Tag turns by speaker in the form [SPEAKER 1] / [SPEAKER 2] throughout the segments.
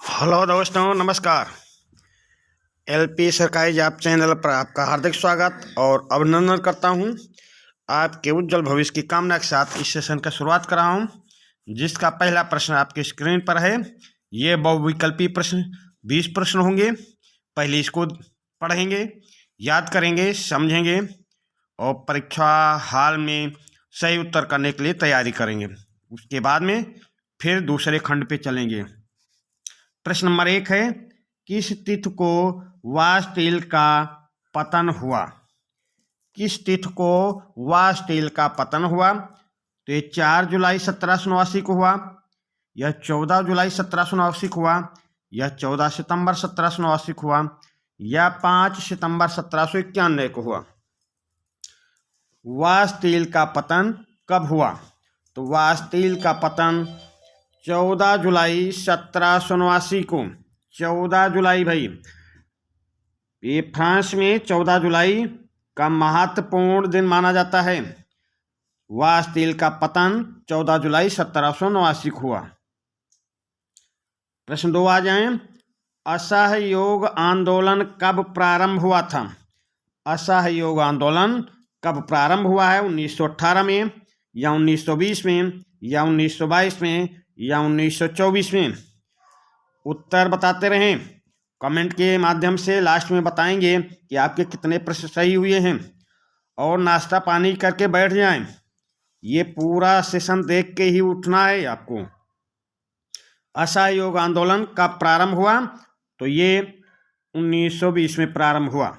[SPEAKER 1] Hello दोस्तों, नमस्कार। LP सरकारी जॉब चैनल पर आपका हार्दिक स्वागत और अभिनंदन करता हूं। आपके उज्जवल भविष्य की कामना के साथ इस सेशन का शुरुआत कर रहा हूं, जिसका पहला प्रश्न आपकी स्क्रीन पर है। ये बहुविकल्पी प्रश्न 20 प्रश्न होंगे। पहले इसको पढ़ेंगे, याद करेंगे, समझेंगे और परीक्षा हाल में सही उत्तर करने के लिए तैयारी करेंगे। उसके बाद में फिर दूसरे खंड पे चलेंगे। प्रश्न नंबर 1 है, किस तिथि को वाजपेयी का पतन हुआ? किस तिथि को वाजपेयी का पतन हुआ? तो ये 4 जुलाई 1789 को हुआ, यह 14 जुलाई 1789 को हुआ, यह 14 सितंबर 1789 को हुआ, या 5 सितंबर 1791 को हुआ। वाजपेयी का पतन कब हुआ? तो वाजपेयी का पतन 14 जुलाई 1789 को। 14 जुलाई भाई, ये फ्रांस में 14 जुलाई का महत्वपूर्ण दिन माना जाता है। वाजपेयी का पतन 14 जुलाई 1789 को हुआ। प्रश्न 2 आ जाए, असहयोग आंदोलन कब प्रारंभ हुआ था? असहयोग आंदोलन कब प्रारंभ हुआ है? 1918 में, या 1920 में, या 1922 में, या 1924 में? उत्तर बताते रहें, कमेंट के माध्यम से लास्ट में बताएंगे कि आपके कितने प्रश्न सही हुए हैं। और नाश्ता पानी करके बैठ जाएं, ये पूरा सेशन देख के ही उठना है आपको। असहयोग आंदोलन कब प्रारंभ हुआ? तो ये 1920 में प्रारंभ हुआ।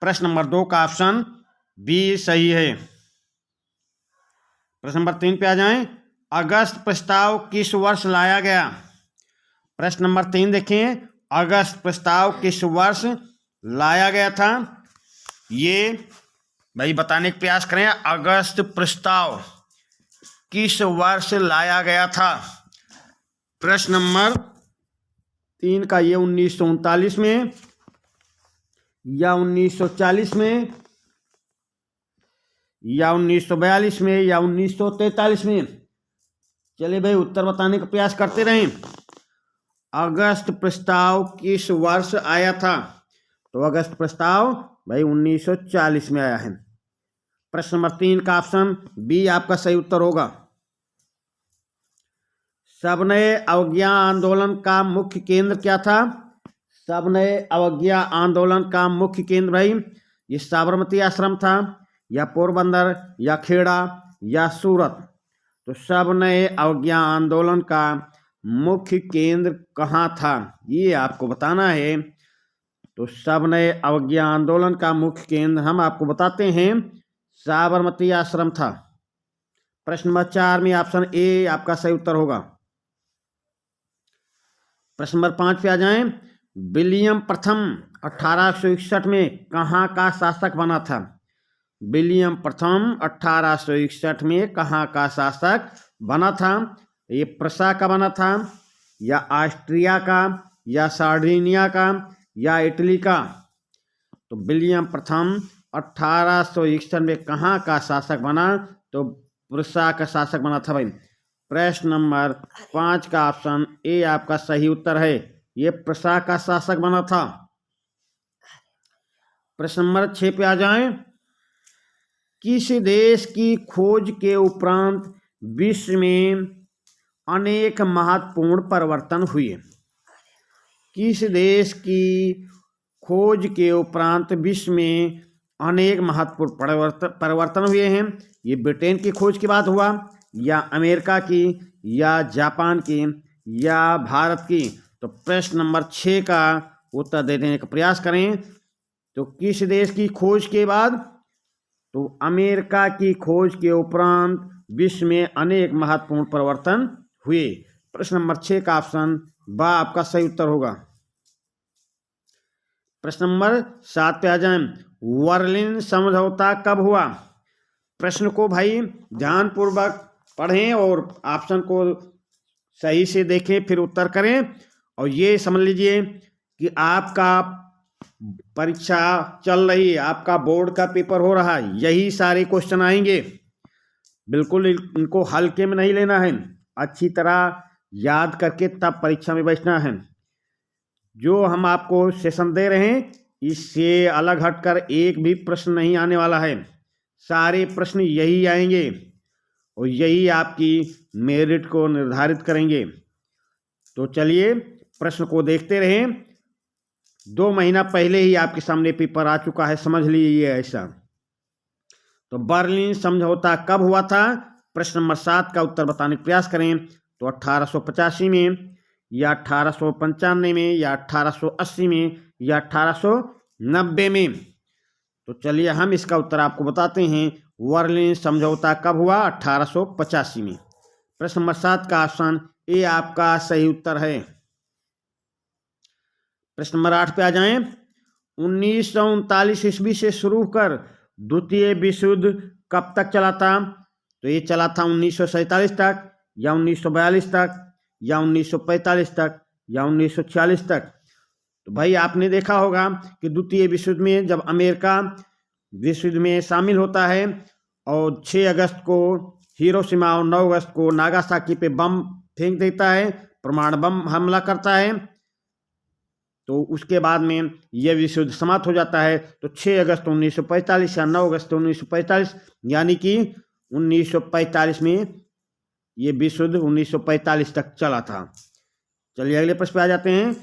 [SPEAKER 1] प्रश्न नंबर 2 का ऑप्शन बी सही है। प्रश्न नंबर 3 पे आ जाएं, अगस्त प्रस्ताव किस वर्ष लाया गया? प्रश्न नंबर 3 देखें, अगस्त प्रस्ताव किस वर्ष लाया गया था? ये भाई बताने का प्रयास करें, अगस्त प्रस्ताव किस वर्ष लाया गया था? प्रश्न नंबर 3 का ये 1939 में, या 1940 में, या 1942 में, या 1943 में? चलिए भाई उत्तर बताने का प्रयास करते रहें। अगस्त प्रस्ताव किस वर्ष आया था? तो अगस्त प्रस्ताव भाई 1940 में आया है। प्रश्न नंबर 3 का ऑप्शन बी आपका सही उत्तर होगा। सबनय अवज्ञा आंदोलन का मुख्य केंद्र क्या था? सबनय अवज्ञा आंदोलन का मुख्य केंद्र भाई ये साबरमती आश्रम था, या पोरबंदर, या खेड़ा, या सूरत? तो सबनय अवज्ञा आंदोलन का मुख्य केंद्र कहाँ था, ये आपको बताना है। तो सबनय अवज्ञा आंदोलन का मुख्य केंद्र हम आपको बताते हैं, साबरमती आश्रम था। प्रश्न नंबर 4 में ऑप्शन ए आपका सही उत्तर होगा। प्रश्न नंबर 5 पे आ जाएं, विलियम प्रथम 1861 में कहाँ का शासक बना था? विलियम प्रथम 1861 में कहाँ का शासक बना था? ये प्रसा का बना था, या ऑस्ट्रिया का, या सार्डिनिया का, या इटली का? तो विलियम प्रथम 1861 में कहाँ का शासक बना? तो प्रसा का शासक बना था भाई। प्रश्न नंबर 5 का ऑप्शन ए आपका सही उत्तर है, ये प्रसा का शासक बना था। प्रश्न नंबर 6 पे आ जाएं, किस देश की खोज के उपरांत विश्व में अनेक महत्वपूर्ण परिवर्तन हुए? किस देश की खोज के उपरांत विश्व में अनेक महत्वपूर्ण परिवर्तन हुए हैं? ये ब्रिटेन की खोज के बाद हुआ, या अमेरिका की, या जापान की, या भारत की? तो प्रश्न नंबर 6 का उत्तर देने का प्रयास करें। तो किस देश की खोज के बाद? तो अमेरिका की खोज के उपरांत विश्व में अनेक महत्वपूर्ण परिवर्तन हुए। प्रश्न नंबर 6 का ऑप्शन बा आपका सही उत्तर होगा। प्रश्न नंबर 7 पे आ जाएं, बर्लिन समझौता कब हुआ? प्रश्न को भाई ध्यानपूर्वक पढ़ें और ऑप्शन को सही से देखें, फिर उत्तर करें। और ये समझ लीजिए कि आपका परीक्षा चल रही है, आपका बोर्ड का पेपर हो रहा है, यही सारे क्वेश्चन आएंगे। बिल्कुल इनको हल्के में नहीं लेना है, अच्छी तरह याद करके तब परीक्षा में बैठना है। जो हम आपको सेशन दे रहे हैं इससे अलग हटकर एक भी प्रश्न नहीं आने वाला है। सारे प्रश्न यही आएंगे और यही आपकी मेरिट को निर्धारित करेंगे। तो चलिए प्रश्न को देखते रहें। 2 महीना पहले ही आपके सामने पेपर आ चुका है, समझ लीजिए ऐसा। तो बर्लिन समझौता कब हुआ था? प्रश्न नंबर 7 का उत्तर बताने का प्रयास करें। तो 1885 में या 1895 में या 1880 में या 1890 में। तो चलिए हम इसका उत्तर आपको बताते हैं। बर्लिन समझौता कब हुआ? 1885 में। प्रश्न नंबर 7 का ऑप्शन ए आपका सही उत्तर है। प्रश्न नंबर 8 पे आ जाएं। 1939 ईस्वी से शुरू कर द्वितीय विश्व युद्ध कब तक चला था? तो ये चला था 1947 तक या 1942 तक या 1945 तक या 1946 तक। तो भाई आपने देखा होगा कि द्वितीय विश्व युद्ध में जब अमेरिका विश्व युद्ध में शामिल होता है और 6 अगस्त को हिरोशिमा और 9 अगस्त को नागासाकी पे बम फेंक देता है, परमाणु बम हमला करता है, तो उसके बाद में यह विश्व युद्ध समाप्त हो जाता है। तो 6 अगस्त 1945 या 9 अगस्त 1945 यानी कि 1945 में ये विश्व युद्ध 1945 तक चला था। चलिए अगले प्रश्न पे आ जाते हैं।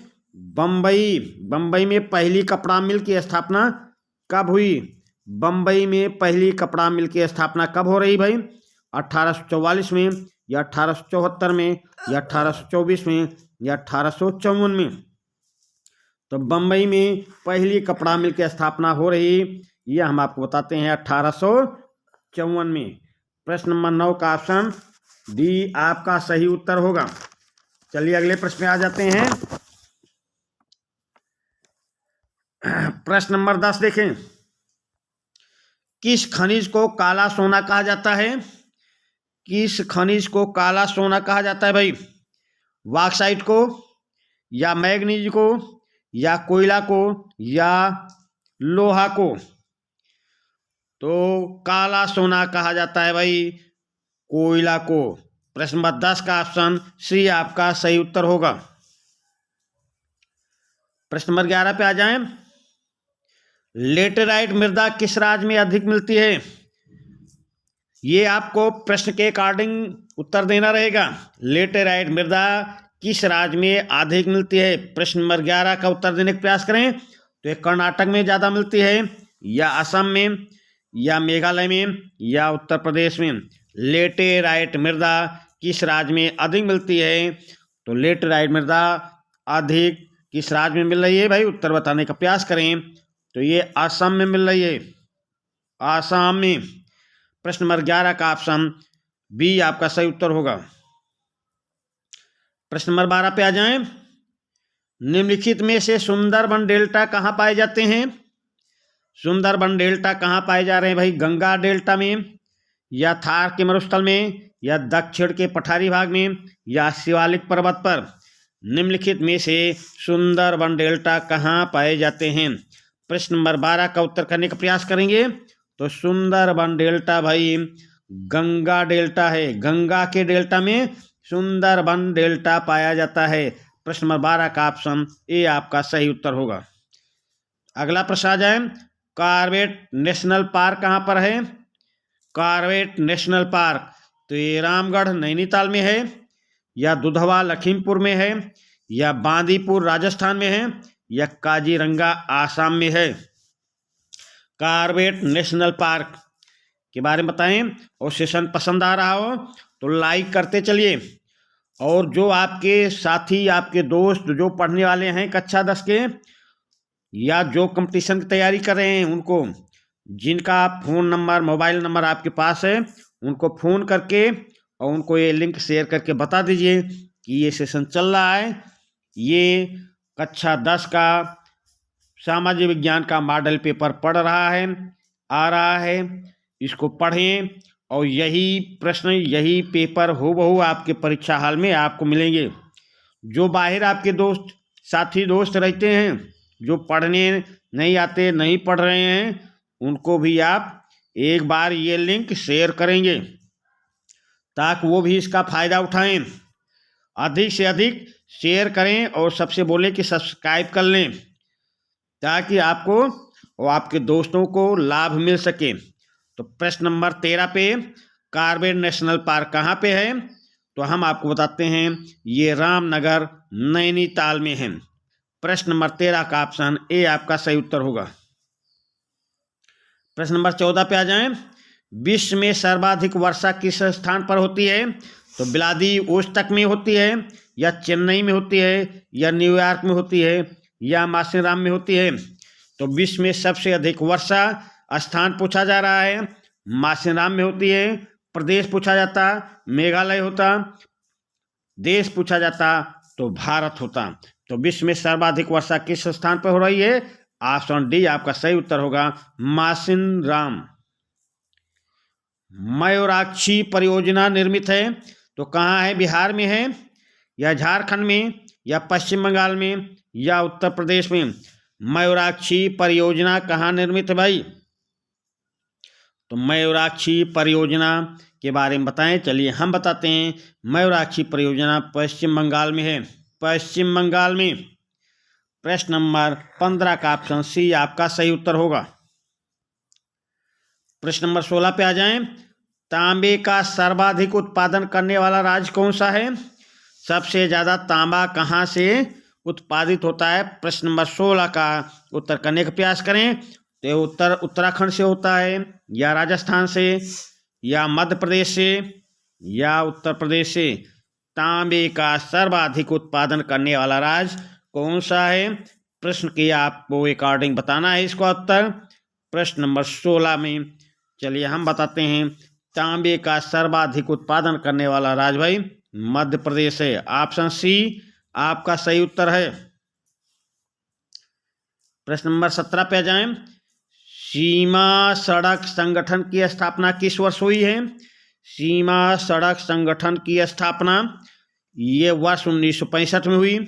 [SPEAKER 1] बम्बई में पहली कपड़ा मिल की स्थापना कब हुई? बम्बई में पहली कपड़ा मिल की स्थापना कब हो रही भाई? 1844 में या 1874 में या 1824 में या 1854 में। तो बम्बई में पहली कपड़ा मिल की स्थापना हो रही, यह हम आपको बताते हैं 1854 में। प्रश्न नंबर 9 का ऑप्शन डी आपका सही उत्तर होगा। चलिए अगले प्रश्न में आ जाते हैं। प्रश्न नंबर 10 देखें। किस खनिज को काला सोना कहा जाता है? किस खनिज को काला सोना कहा जाता है भाई? बॉक्साइट को या मैग्नीज को या कोयला को या लोहा को? तो काला सोना कहा जाता है भाई कोयला को। प्रश्न नंबर 10 का ऑप्शन सी आपका सही उत्तर होगा। प्रश्न नंबर 11 पे आ जाएं। लेटेराइट मृदा किस राज्य में अधिक मिलती है? ये आपको प्रश्न के अकॉर्डिंग उत्तर देना रहेगा। लेटेराइट मृदा किस राज्य में अधिक मिलती है? प्रश्न नंबर 11 का उत्तर देने का प्रयास करें। तो ये कर्नाटक में ज़्यादा मिलती है या असम में या मेघालय में या उत्तर प्रदेश में। लेटेराइट मृदा किस राज्य में अधिक मिलती है? तो लेटेराइट मृदा अधिक किस राज्य में मिल रही है भाई? उत्तर बताने का प्रयास करें। तो ये असम में मिल रही है, असम में। प्रश्न नंबर 11 का ऑप्शन बी आपका सही उत्तर होगा। प्रश्न नंबर 12 पे आ जाएं। निम्नलिखित में से सुंदरबन डेल्टा कहाँ पाए जाते हैं? सुंदरबन डेल्टा कहाँ पाए जा रहे हैं भाई? गंगा डेल्टा में या थार के मरुस्थल में या दक्षिण के पठारी भाग में या शिवालिक पर्वत पर। निम्नलिखित में से सुंदरबन डेल्टा कहाँ पाए जाते हैं? प्रश्न नंबर 12 का उत्तर करने का प्रयास करेंगे। तो सुंदरबन डेल्टा भाई गंगा डेल्टा है, गंगा के डेल्टा में सुंदरबन डेल्टा पाया जाता है। प्रश्न नंबर 12 का ऑप्शन ए आपका सही उत्तर होगा। अगला प्रश्न आ जाए। कॉर्बेट नेशनल पार्क कहाँ पर है? कॉर्बेट नेशनल पार्क तो ये रामगढ़ नैनीताल में है या दुधवा लखीमपुर में है या बांदीपुर राजस्थान में है या काजीरंगा आसाम में है। कॉर्बेट नेशनल पार्क के बारे में बताएं और सेशन पसंद आ रहा हो तो लाइक करते चलिए। और जो आपके साथी आपके दोस्त जो पढ़ने वाले हैं कक्षा 10 के या जो कंपटीशन की तैयारी कर रहे हैं उनको, जिनका फ़ोन नंबर मोबाइल नंबर आपके पास है, उनको फ़ोन करके और उनको ये लिंक शेयर करके बता दीजिए कि ये सेशन चल रहा है। ये कक्षा 10 का सामाजिक विज्ञान का मॉडल पेपर पढ़ रहा है, आ रहा है। इसको पढ़ें और यही प्रश्न यही पेपर हूबहू आपके परीक्षा हाल में आपको मिलेंगे। जो बाहर आपके दोस्त साथी दोस्त रहते हैं जो पढ़ने नहीं आते नहीं पढ़ रहे हैं, उनको भी आप एक बार ये लिंक शेयर करेंगे ताकि वो भी इसका फ़ायदा उठाएं। अधिक से अधिक शेयर करें और सबसे बोलें कि सब्सक्राइब कर लें, ताकि आपको और आपके दोस्तों को लाभ मिल सके। तो प्रश्न नंबर 13 पे कॉर्बेट नेशनल पार्क कहाँ पे है? तो हम आपको बताते हैं, ये रामनगर नैनीताल में है। प्रश्न नंबर 13 का ऑप्शन ए आपका सही उत्तर होगा। प्रश्न नंबर 14 पे आ जाएं। विश्व में सर्वाधिक वर्षा किस स्थान पर होती है? तो व्लादिवोस्तोक में होती है, या चेन्नई में होती है, या न्यूयॉर्क में होती है, या माथेरान में होती है? तो विश्व में सबसे अधिक वर्षा स्थान पूछा जा रहा है, माथेरान में होती है। प्रदेश पूछा जाता मेघालय होता, देश पूछा जाता तो भारत होता। तो विश्व में सर्वाधिक वर्षा किस स्थान पर हो रही है? ऑप्शन डी आपका सही उत्तर होगा, माथेरान। मयूराक्षी परियोजना निर्मित है, तो कहाँ है? बिहार में है, या झारखंड में, या पश्चिम बंगाल में, या उत्तर प्रदेश में? मयूराक्षी परियोजना कहाँ निर्मित है भाई? तो मयूराक्षी परियोजना के बारे में बताएं। चलिए हम बताते हैं। मयूराक्षी परियोजना पश्चिम बंगाल में है, पश्चिम बंगाल में। प्रश्न नंबर 15 का ऑप्शन सी आपका सही उत्तर होगा। प्रश्न नंबर 16 पे आ जाएं। तांबे का सर्वाधिक उत्पादन करने वाला राज्य कौन सा है? सबसे ज़्यादा तांबा कहाँ से उत्पादित होता है? प्रश्न नंबर 16 का उत्तर करने का प्रयास करें। तो उत्तराखंड से होता है, या राजस्थान से, या मध्य प्रदेश से, या उत्तर प्रदेश से? तांबे का सर्वाधिक उत्पादन करने वाला राज्य कौन सा है? प्रश्न के आपको अकॉर्डिंग बताना है इसका उत्तर। प्रश्न नंबर 16 में चलिए हम बताते हैं। तांबे का सर्वाधिक उत्पादन करने वाला राज्य भाई मध्य प्रदेश है। ऑप्शन सी आपका सही उत्तर है। प्रश्न नंबर 17 पे आ जाएं। सीमा सड़क संगठन की स्थापना किस वर्ष हुई है? सीमा सड़क संगठन की स्थापना ये वर्ष 1965 में हुई,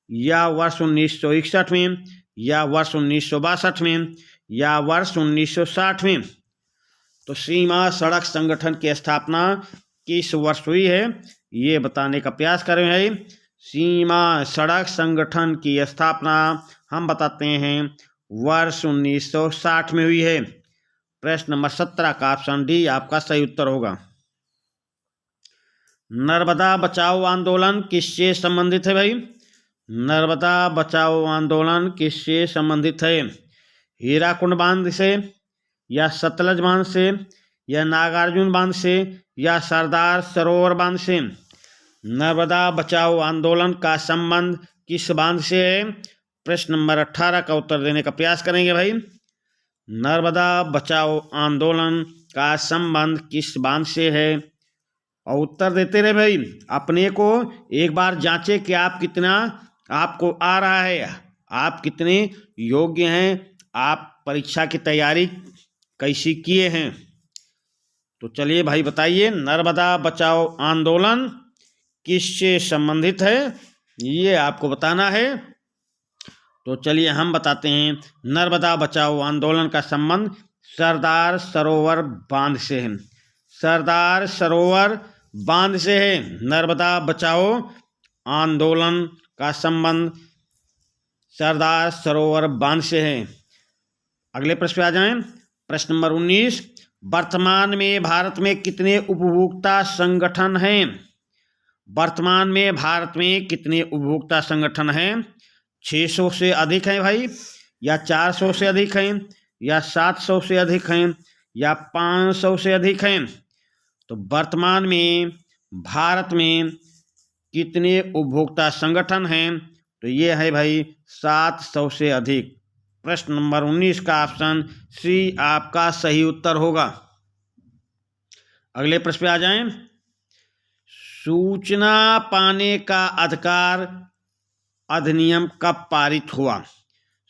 [SPEAKER 1] या वर्ष 1961 में, या वर्ष 1962 में, या वर्ष 1960 में? तो सीमा सड़क संगठन की स्थापना किस वर्ष हुई है, ये बताने का प्रयास करें भाई। सीमा सड़क संगठन की स्थापना हम बताते हैं वर्ष 1960 में हुई है। प्रश्न नंबर 17 का ऑप्शन डी आपका सही उत्तर होगा। नर्मदा बचाओ आंदोलन किससे संबंधित है भाई? नर्मदा बचाओ आंदोलन किससे संबंधित है? हीराकुंड बांध से, या सतलज बांध से, या नागार्जुन बांध से, या सरदार सरोवर बांध से? नर्मदा बचाओ आंदोलन का संबंध किस बांध से है? प्रश्न नंबर 18 का उत्तर देने का प्रयास करेंगे भाई। नर्मदा बचाओ आंदोलन का संबंध किस बांध से है? और उत्तर देते रहे भाई। अपने को एक बार जांचे कि आप कितना आपको आ रहा है, आप कितने योग्य हैं, आप परीक्षा की तैयारी कैसी किए हैं। तो चलिए भाई बताइए, नर्मदा बचाओ आंदोलन किससे संबंधित है, ये आपको बताना है। तो चलिए हम बताते हैं। नर्मदा बचाओ आंदोलन का संबंध सरदार सरोवर बांध से है। सरदार सरोवर बांध से है नर्मदा बचाओ आंदोलन का संबंध सरदार सरोवर बांध से है। अगले प्रश्न पे आ जाएं। प्रश्न नंबर 19। वर्तमान में भारत में कितने उपभोक्ता संगठन हैं? वर्तमान में भारत में कितने उपभोक्ता संगठन हैं? 600 से अधिक हैं भाई, या 400 से अधिक हैं, या 700 से अधिक हैं, या 500 से अधिक हैं? तो वर्तमान में भारत में कितने उपभोक्ता संगठन हैं? तो ये है भाई 700 से अधिक। प्रश्न नंबर 19 का ऑप्शन सी आपका सही उत्तर होगा। अगले प्रश्न पे आ जाएं। सूचना पाने का अधिकार अधिनियम कब पारित हुआ?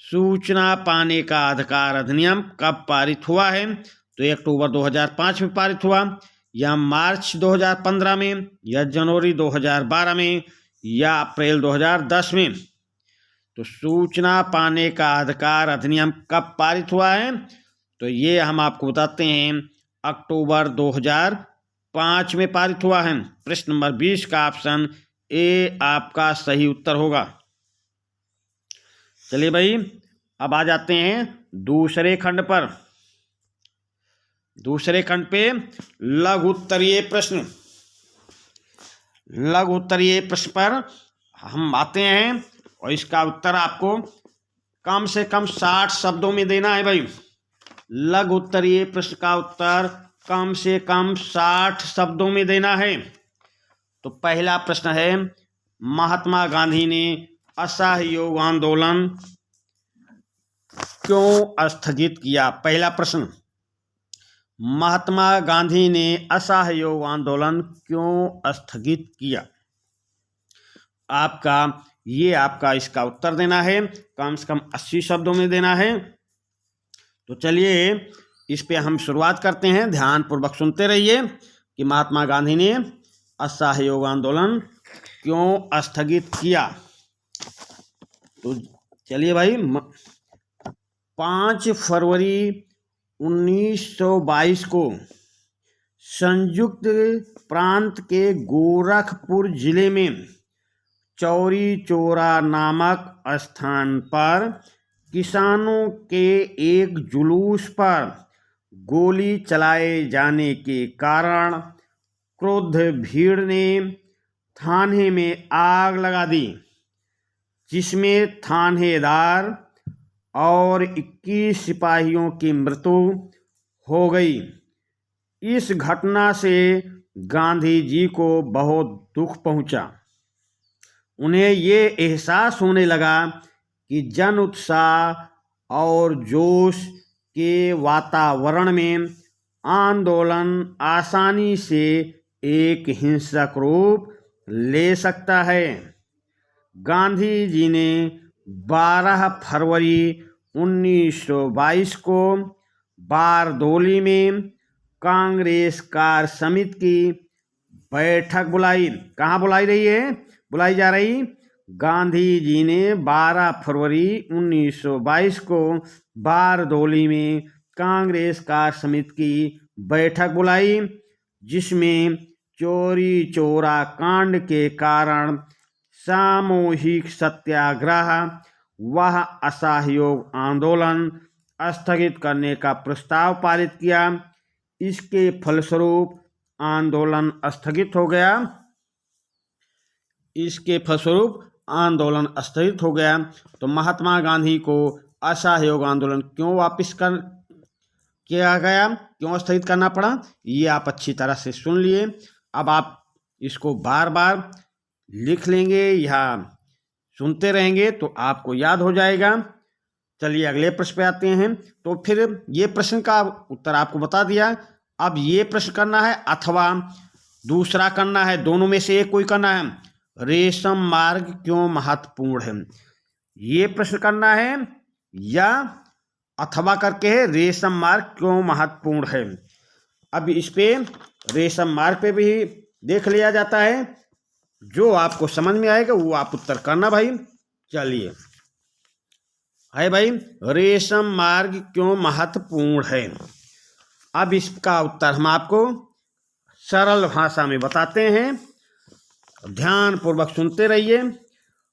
[SPEAKER 1] सूचना पाने का अधिकार अधिनियम कब पारित हुआ है? तो 1 अक्टूबर 2005 में पारित हुआ, या मार्च 2015 में, या जनवरी 2012 में, या अप्रैल 2010 में? तो सूचना पाने का अधिकार अधिनियम कब पारित हुआ है? तो ये हम आपको बताते हैं अक्टूबर 2005 में पारित हुआ है। प्रश्न नंबर 20 का ऑप्शन ए आपका सही उत्तर होगा। चलिए भाई, अब आ जाते हैं दूसरे खंड पर। दूसरे खंड पे लघु उत्तरीय प्रश्न। लघु उत्तरीय प्रश्न पर हम आते हैं और इसका उत्तर आपको कम से कम 60 शब्दों में देना है भाई। लघु उत्तरीय प्रश्न का उत्तर कम से कम 60 शब्दों में देना है। तो पहला प्रश्न है, महात्मा गांधी ने असहयोग आंदोलन क्यों स्थगित किया? पहला प्रश्न, महात्मा गांधी ने असहयोग आंदोलन क्यों स्थगित किया? आपका इसका उत्तर देना है, कम से कम 80 शब्दों में देना है। तो चलिए इस पे हम शुरुआत करते हैं, ध्यानपूर्वक सुनते रहिए कि महात्मा गांधी ने असहयोग आंदोलन क्यों स्थगित किया। तो चलिए भाई, 5 फरवरी 1922 को संयुक्त प्रांत के गोरखपुर जिले में चौरी चौरा नामक स्थान पर किसानों के एक जुलूस पर गोली चलाए जाने के कारण क्रुद्ध भीड़ ने थाने में आग लगा दी, जिसमें थानेदार और 21 सिपाहियों की मृत्यु हो गई। इस घटना से गांधी जी को बहुत दुख पहुंचा। उन्हें ये एहसास होने लगा कि जन उत्साह और जोश के वातावरण में आंदोलन आसानी से एक हिंसक रूप ले सकता है। गांधी जी ने 12 फरवरी 1922 को बारदोली में कांग्रेस कार्य समिति की बैठक बुलाई। कहाँ बुलाई जा रही? गांधी जी ने 12 फरवरी 1922 को बारदोली में कांग्रेस कार्य समिति की बैठक बुलाई, जिसमें चौरी चौरा कांड के कारण सामूहिक सत्याग्रह व असहयोग आंदोलन स्थगित करने का प्रस्ताव पारित किया। इसके फलस्वरूप आंदोलन स्थगित हो गया। तो महात्मा गांधी को असहयोग आंदोलन क्यों वापस किया गया, क्यों स्थगित करना पड़ा, ये आप अच्छी तरह से सुन लिए। अब आप इसको बार बार लिख लेंगे या सुनते रहेंगे तो आपको याद हो जाएगा। चलिए अगले प्रश्न पे आते हैं। तो फिर ये प्रश्न का उत्तर आपको बता दिया। अब ये प्रश्न करना है अथवा दूसरा करना है, दोनों में से एक कोई करना है। रेशम मार्ग क्यों महत्वपूर्ण है, ये प्रश्न करना है, या अथवा करके है रेशम मार्ग क्यों महत्वपूर्ण है। अब इस पे रेशम मार्ग पे भी देख लिया जाता है। जो आपको समझ में आएगा वो आप उत्तर करना भाई। चलिए है भाई, रेशम मार्ग क्यों महत्वपूर्ण है। अब इसका उत्तर हम आपको सरल भाषा में बताते हैं, ध्यान पूर्वक सुनते रहिए।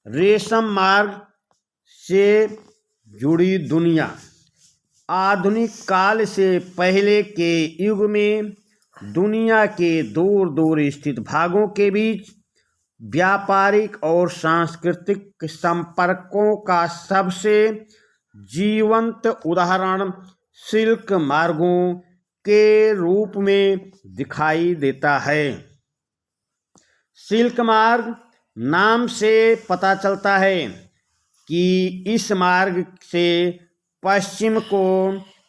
[SPEAKER 1] रेशम मार्ग से जुड़ी दुनिया आधुनिक काल से पहले के युग में दुनिया के दूर दूर स्थित भागों के बीच व्यापारिक और सांस्कृतिक संपर्कों का सबसे जीवंत उदाहरण सिल्क मार्गों के रूप में दिखाई देता है। सिल्क मार्ग नाम से पता चलता है कि इस मार्ग से पश्चिम को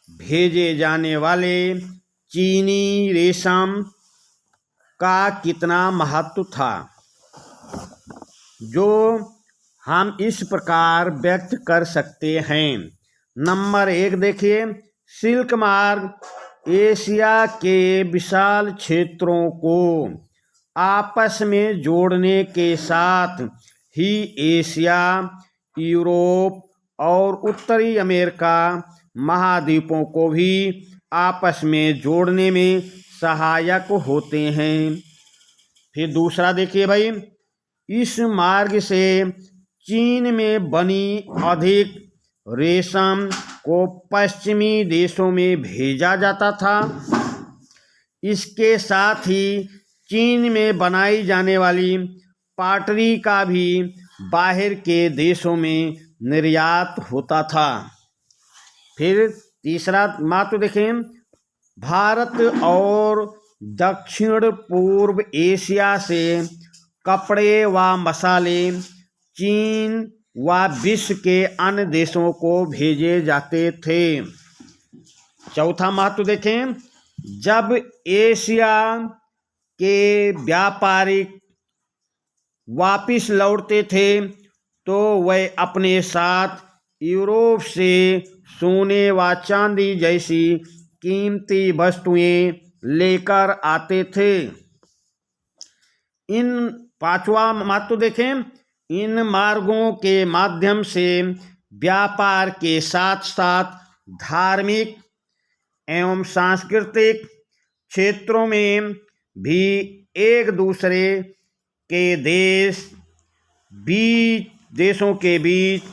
[SPEAKER 1] भेजे जाने वाले चीनी रेशम का कितना महत्व था, जो हम इस प्रकार व्यक्त कर सकते हैं। नंबर 1 देखिए, सिल्क मार्ग एशिया के विशाल क्षेत्रों को आपस में जोड़ने के साथ ही एशिया, यूरोप और उत्तरी अमेरिका महाद्वीपों को भी आपस में जोड़ने में सहायक होते हैं। फिर दूसरा देखिए भाई, इस मार्ग से चीन में बनी अधिक रेशम को पश्चिमी देशों में भेजा जाता था। इसके साथ ही चीन में बनाई जाने वाली पाटरी का भी बाहर के देशों में निर्यात होता था। फिर तीसरा महत्व देखें, भारत और दक्षिण पूर्व एशिया से कपड़े व मसाले चीन व विश्व के अन्य देशों को भेजे जाते थे। चौथा महत्व देखें, जब एशिया के व्यापारिक वापिस लौटते थे तो वह अपने साथ यूरोप से सोने व चांदी जैसी कीमती वस्तुएं लेकर आते थे। इन पांचवा महत्व देखें, इन मार्गों के माध्यम से व्यापार के साथ साथ धार्मिक एवं सांस्कृतिक क्षेत्रों में भी एक दूसरे के देशों के बीच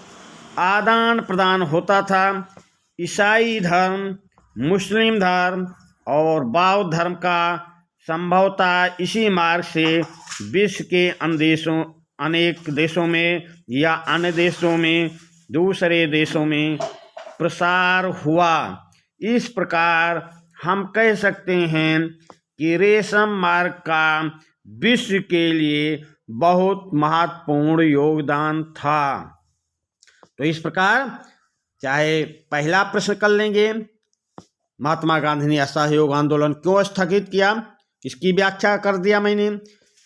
[SPEAKER 1] आदान प्रदान होता था। ईसाई धर्म, मुस्लिम धर्म और बौद्ध धर्म का संभवतः इसी मार्ग से विश्व के अनेक देशों में या अन्य देशों में दूसरे देशों में प्रसार हुआ। इस प्रकार हम कह सकते हैं कि रेशम मार्ग का विश्व के लिए बहुत महत्वपूर्ण योगदान था। तो इस प्रकार चाहे पहला प्रश्न कर लेंगे, महात्मा गांधी ने असहयोग आंदोलन क्यों स्थगित किया, इसकी व्याख्या कर दिया मैंने,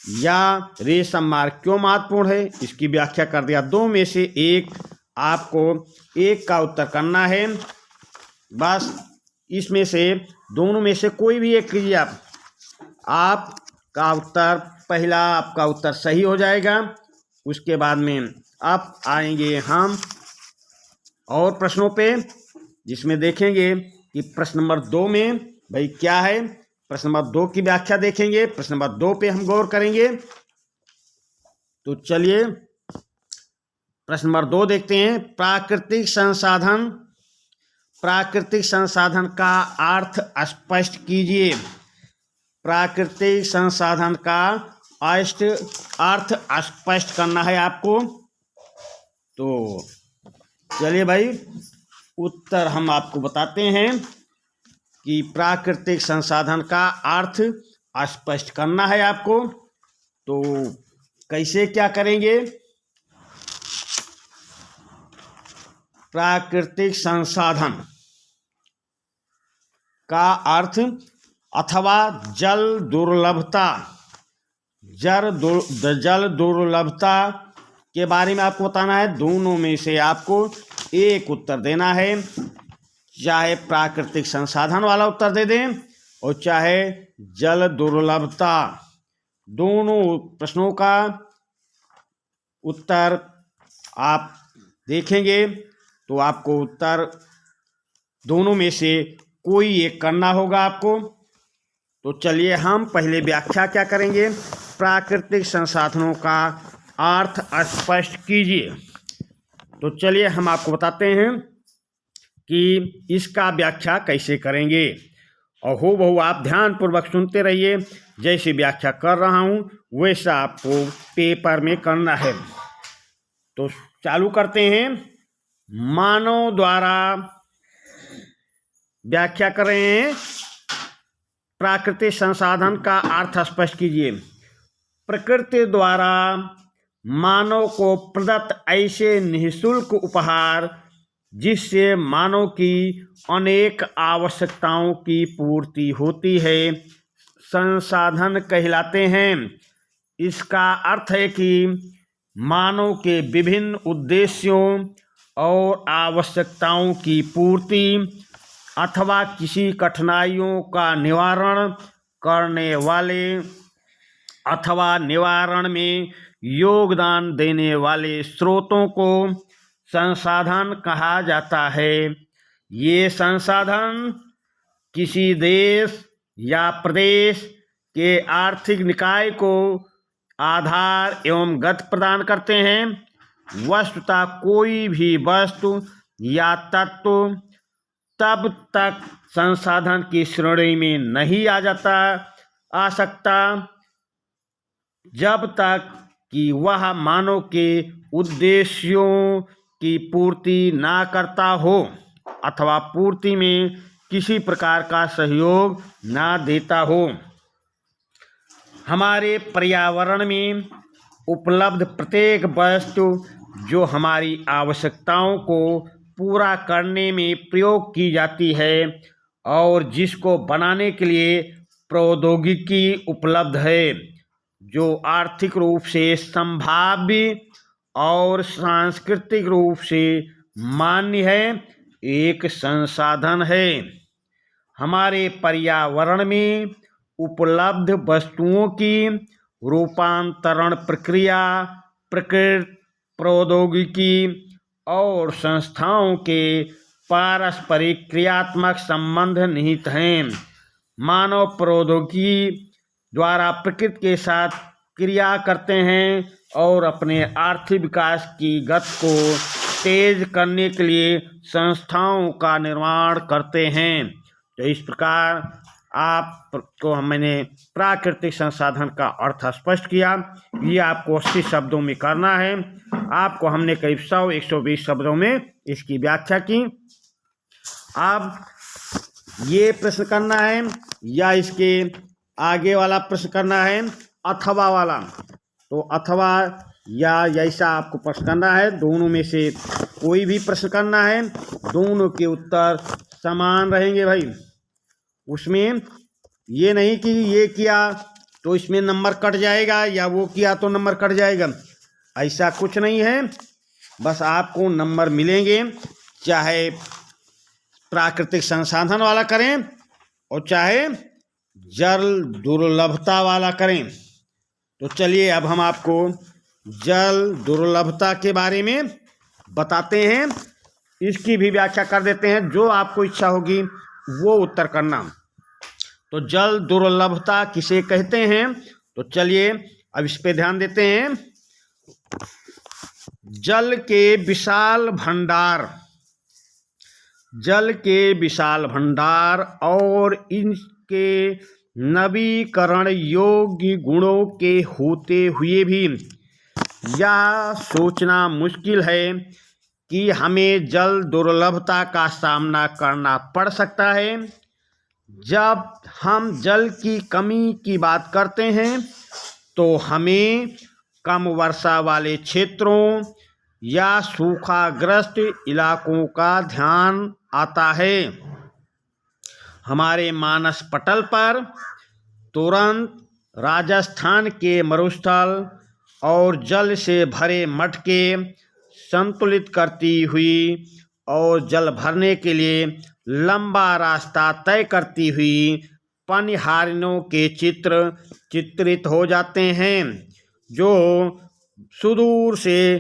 [SPEAKER 1] या रेशम मार्ग क्यों महत्वपूर्ण है, इसकी व्याख्या कर दिया। दो में से एक आपको एक का उत्तर करना है। बस इसमें से दोनों में से कोई भी एक कीजिए आपका उत्तर, पहला आपका उत्तर सही हो जाएगा। उसके बाद में अब आएंगे हम और प्रश्नों पे, जिसमें देखेंगे कि प्रश्न नंबर 2 में भाई क्या है। प्रश्न नंबर 2 की व्याख्या देखेंगे, प्रश्न नंबर 2 पे हम गौर करेंगे। तो चलिए प्रश्न नंबर 2 देखते हैं। प्राकृतिक संसाधन का अर्थ स्पष्ट कीजिए। प्राकृतिक संसाधन का अर्थ स्पष्ट करना है आपको। तो चलिए भाई उत्तर हम आपको बताते हैं कि प्राकृतिक संसाधन का अर्थ स्पष्ट करना है आपको। तो कैसे क्या करेंगे? प्राकृतिक संसाधन का अर्थ अथवा जल दुर्लभता के बारे में आपको बताना है। दोनों में से आपको एक उत्तर देना है, चाहे प्राकृतिक संसाधन वाला उत्तर दे दें और चाहे जल दुर्लभता। दोनों प्रश्नों का उत्तर आप देखेंगे तो आपको उत्तर दोनों में से कोई एक करना होगा आपको। तो चलिए हम पहले व्याख्या क्या करेंगे। प्राकृतिक संसाधनों का अर्थ स्पष्ट कीजिए। तो चलिए हम आपको बताते हैं कि इसका व्याख्या कैसे करेंगे, और हूबहू आप ध्यानपूर्वक सुनते रहिए। जैसे व्याख्या कर रहा हूँ वैसा आपको पेपर में करना है। तो चालू करते हैं। मानव द्वारा व्याख्या कर रहे हैं। प्राकृतिक संसाधन का अर्थ स्पष्ट कीजिए। प्रकृति द्वारा मानव को प्रदत्त ऐसे निःशुल्क उपहार जिससे मानव की अनेक आवश्यकताओं की पूर्ति होती है, संसाधन कहलाते हैं। इसका अर्थ है कि मानव के विभिन्न उद्देश्यों और आवश्यकताओं की पूर्ति अथवा किसी कठिनाइयों का निवारण करने वाले अथवा निवारण में योगदान देने वाले स्रोतों को संसाधन कहा जाता है। ये संसाधन किसी देश या प्रदेश के आर्थिक निकाय को आधार एवं गति प्रदान करते हैं। वस्तुतः कोई भी वस्तु या तत्व तब तक संसाधन की श्रेणी में नहीं आ सकता जब तक कि वह मानव के उद्देश्यों की पूर्ति ना करता हो अथवा पूर्ति में किसी प्रकार का सहयोग ना देता हो। हमारे पर्यावरण में उपलब्ध प्रत्येक वस्तु जो हमारी आवश्यकताओं को पूरा करने में प्रयोग की जाती है और जिसको बनाने के लिए प्रौद्योगिकी उपलब्ध है, जो आर्थिक रूप से संभाव्य और सांस्कृतिक रूप से मान्य है, एक संसाधन है। हमारे पर्यावरण में उपलब्ध वस्तुओं की रूपांतरण प्रक्रिया प्रकृति, प्रौद्योगिकी और संस्थाओं के पारस्परिक क्रियात्मक संबंध निहित हैं। मानव प्रौद्योगिकी द्वारा प्रकृति के साथ क्रिया करते हैं और अपने आर्थिक विकास की गति को तेज करने के लिए संस्थाओं का निर्माण करते हैं। तो इस प्रकार आपको मैंने प्राकृतिक संसाधन का अर्थ स्पष्ट किया। ये आपको 80 शब्दों में करना है। आपको हमने करीब 100-120 शब्दों में इसकी व्याख्या की। अब ये प्रश्न करना है या इसके आगे वाला प्रश्न करना है, अथवा वाला। तो अथवा या ऐसा आपको प्रश्न करना है, दोनों में से कोई भी प्रश्न करना है। दोनों के उत्तर समान रहेंगे भाई। उसमें ये नहीं कि ये किया तो इसमें नंबर कट जाएगा या वो किया तो नंबर कट जाएगा, ऐसा कुछ नहीं है। बस आपको नंबर मिलेंगे, चाहे प्राकृतिक संसाधन वाला करें और चाहे जल दुर्लभता वाला करें। तो चलिए अब हम आपको जल दुर्लभता के बारे में बताते हैं, इसकी भी व्याख्या कर देते हैं। जो आपको इच्छा होगी वो उत्तर करना। तो जल दुर्लभता किसे कहते हैं, तो चलिए अब इस पे ध्यान देते हैं। जल के विशाल भंडार और इनके नवीकरण योग्य गुणों के होते हुए भी यह सोचना मुश्किल है कि हमें जल दुर्लभता का सामना करना पड़ सकता है। जब हम जल की कमी की बात करते हैं तो हमें कम वर्षा वाले क्षेत्रों या सूखाग्रस्त इलाकों का ध्यान आता है। हमारे मानस पटल पर तुरंत राजस्थान के मरुस्थल और जल से भरे मटके संतुलित करती हुई और जल भरने के लिए लंबा रास्ता तय करती हुई पनिहारियों के चित्र चित्रित हो जाते हैं, जो सुदूर से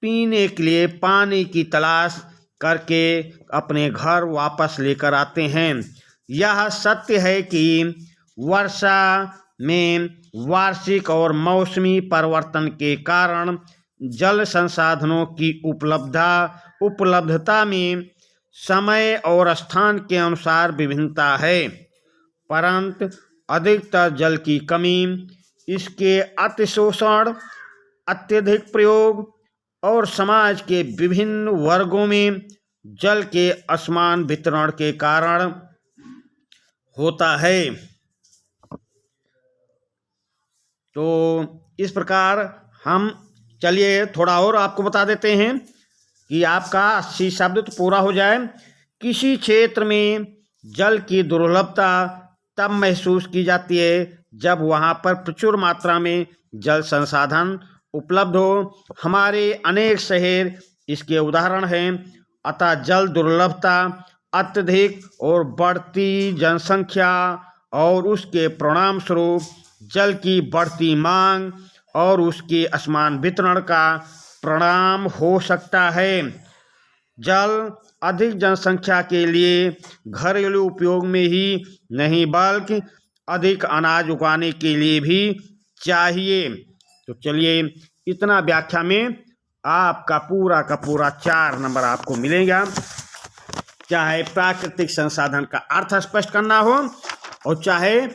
[SPEAKER 1] पीने के लिए पानी की तलाश करके अपने घर वापस लेकर आते हैं। यह सत्य है कि वर्षा में वार्षिक और मौसमी परिवर्तन के कारण जल संसाधनों की उपलब्धता में समय और स्थान के अनुसार विभिन्नता है, परंतु अधिकतर जल की कमी, इसके अतिशोषण, अत्यधिक प्रयोग और समाज के विभिन्न वर्गों में जल के असमान वितरण के कारण होता है। तो इस प्रकार हम चलिए थोड़ा और आपको बता देते हैं कि आपका 80 शब्द तो पूरा हो जाए। किसी क्षेत्र में जल की दुर्लभता तब महसूस की जाती है जब वहाँ पर प्रचुर मात्रा में जल संसाधन उपलब्ध हो। हमारे अनेक शहर इसके उदाहरण हैं। अतः जल दुर्लभता अत्यधिक और बढ़ती जनसंख्या और उसके परिणाम स्वरूप जल की बढ़ती मांग और उसके असमान वितरण का परिणाम हो सकता है। जल अधिक जनसंख्या के लिए घरेलू उपयोग में ही नहीं बल्कि अधिक अनाज उगाने के लिए भी चाहिए। तो चलिए, इतना व्याख्या में आपका पूरा का पूरा 4 नंबर आपको मिलेगा। चाहे प्राकृतिक संसाधन का अर्थ स्पष्ट करना हो और चाहे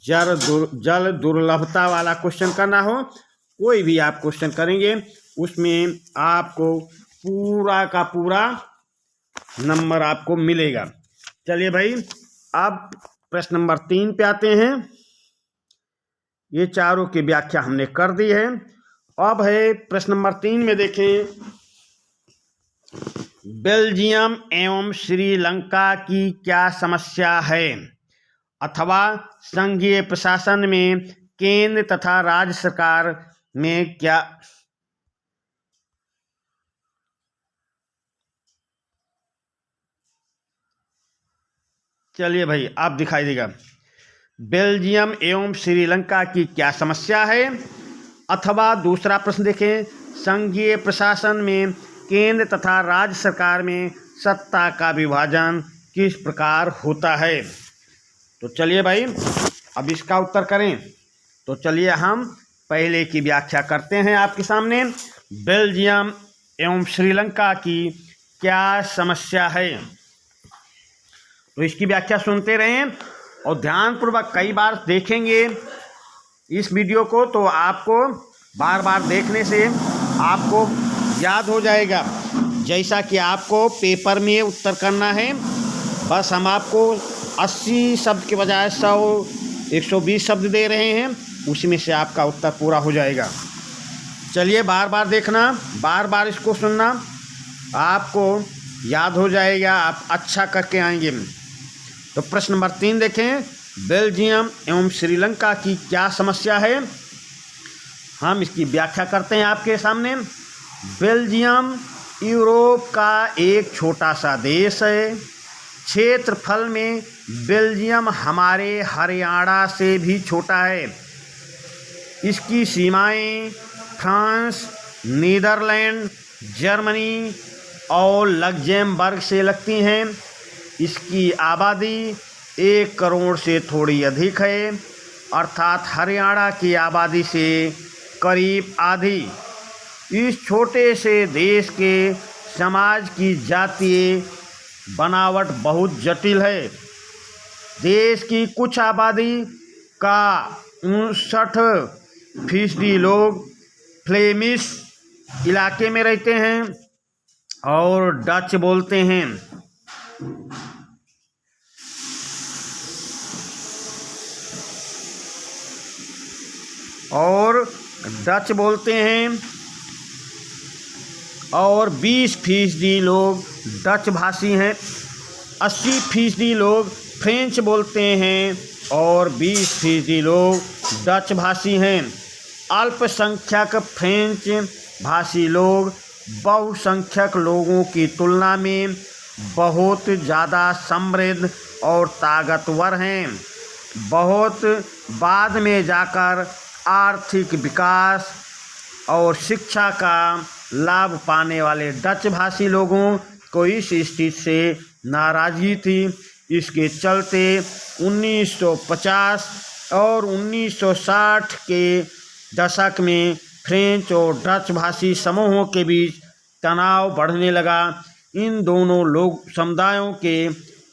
[SPEAKER 1] जल दुर्लभता वाला क्वेश्चन करना हो, कोई भी आप क्वेश्चन करेंगे उसमें आपको पूरा का पूरा नंबर आपको मिलेगा। चलिए भाई, अब प्रश्न नंबर 3 पे आते हैं। ये चारों की व्याख्या हमने कर दी है। अब है प्रश्न नंबर 3 में देखें, बेल्जियम एवं श्रीलंका की क्या समस्या है, अथवा संघीय प्रशासन में केंद्र तथा राज्य सरकार में क्या। चलिए भाई, आप दिखाई देगा, बेल्जियम एवं श्रीलंका की क्या समस्या है, अथवा दूसरा प्रश्न देखें, संघीय प्रशासन में केंद्र तथा राज्य सरकार में सत्ता का विभाजन किस प्रकार होता है। तो चलिए भाई, अब इसका उत्तर करें। तो चलिए हम पहले की व्याख्या करते हैं आपके सामने। बेल्जियम एवं श्रीलंका की क्या समस्या है, तो इसकी व्याख्या सुनते रहें और ध्यानपूर्वक कई बार देखेंगे इस वीडियो को, तो आपको बार बार देखने से आपको याद हो जाएगा। जैसा कि आपको पेपर में उत्तर करना है, बस हम आपको 80 शब्द के बजाय 120 शब्द दे रहे हैं, उसी में से आपका उत्तर पूरा हो जाएगा। चलिए, बार बार देखना, बार बार इसको सुनना, आपको याद हो जाएगा, आप अच्छा करके आएंगे। तो प्रश्न नंबर 3 देखें, बेल्जियम एवं श्रीलंका की क्या समस्या है। हम इसकी व्याख्या करते हैं आपके सामने। बेल्जियम यूरोप का एक छोटा सा देश है। क्षेत्रफल में बेल्जियम हमारे हरियाणा से भी छोटा है। इसकी सीमाएं फ्रांस, नीदरलैंड, जर्मनी और लग्जेमबर्ग से लगती हैं। इसकी आबादी 1 करोड़ से थोड़ी अधिक है, अर्थात हरियाणा की आबादी से करीब आधी। इस छोटे से देश के समाज की जातीय बनावट बहुत जटिल है। देश की कुछ आबादी का 59% लोग फ्लेमिश इलाके में रहते हैं और डच बोलते हैं। और 20% लोग डच भाषी हैं। 80% लोग फ्रेंच बोलते हैं और 20% लोग डच भाषी हैं। अल्पसंख्यक फ्रेंच भाषी लोग बहुसंख्यक लोगों की तुलना में बहुत ज़्यादा समृद्ध और ताकतवर हैं। बहुत बाद में जाकर आर्थिक विकास और शिक्षा का लाभ पाने वाले डच भाषी लोगों को इस स्थिति से नाराज़गी थी। इसके चलते 1950 और 1960 के दशक में फ्रेंच और डच भाषी समूहों के बीच तनाव बढ़ने लगा। इन दोनों लोग समुदायों के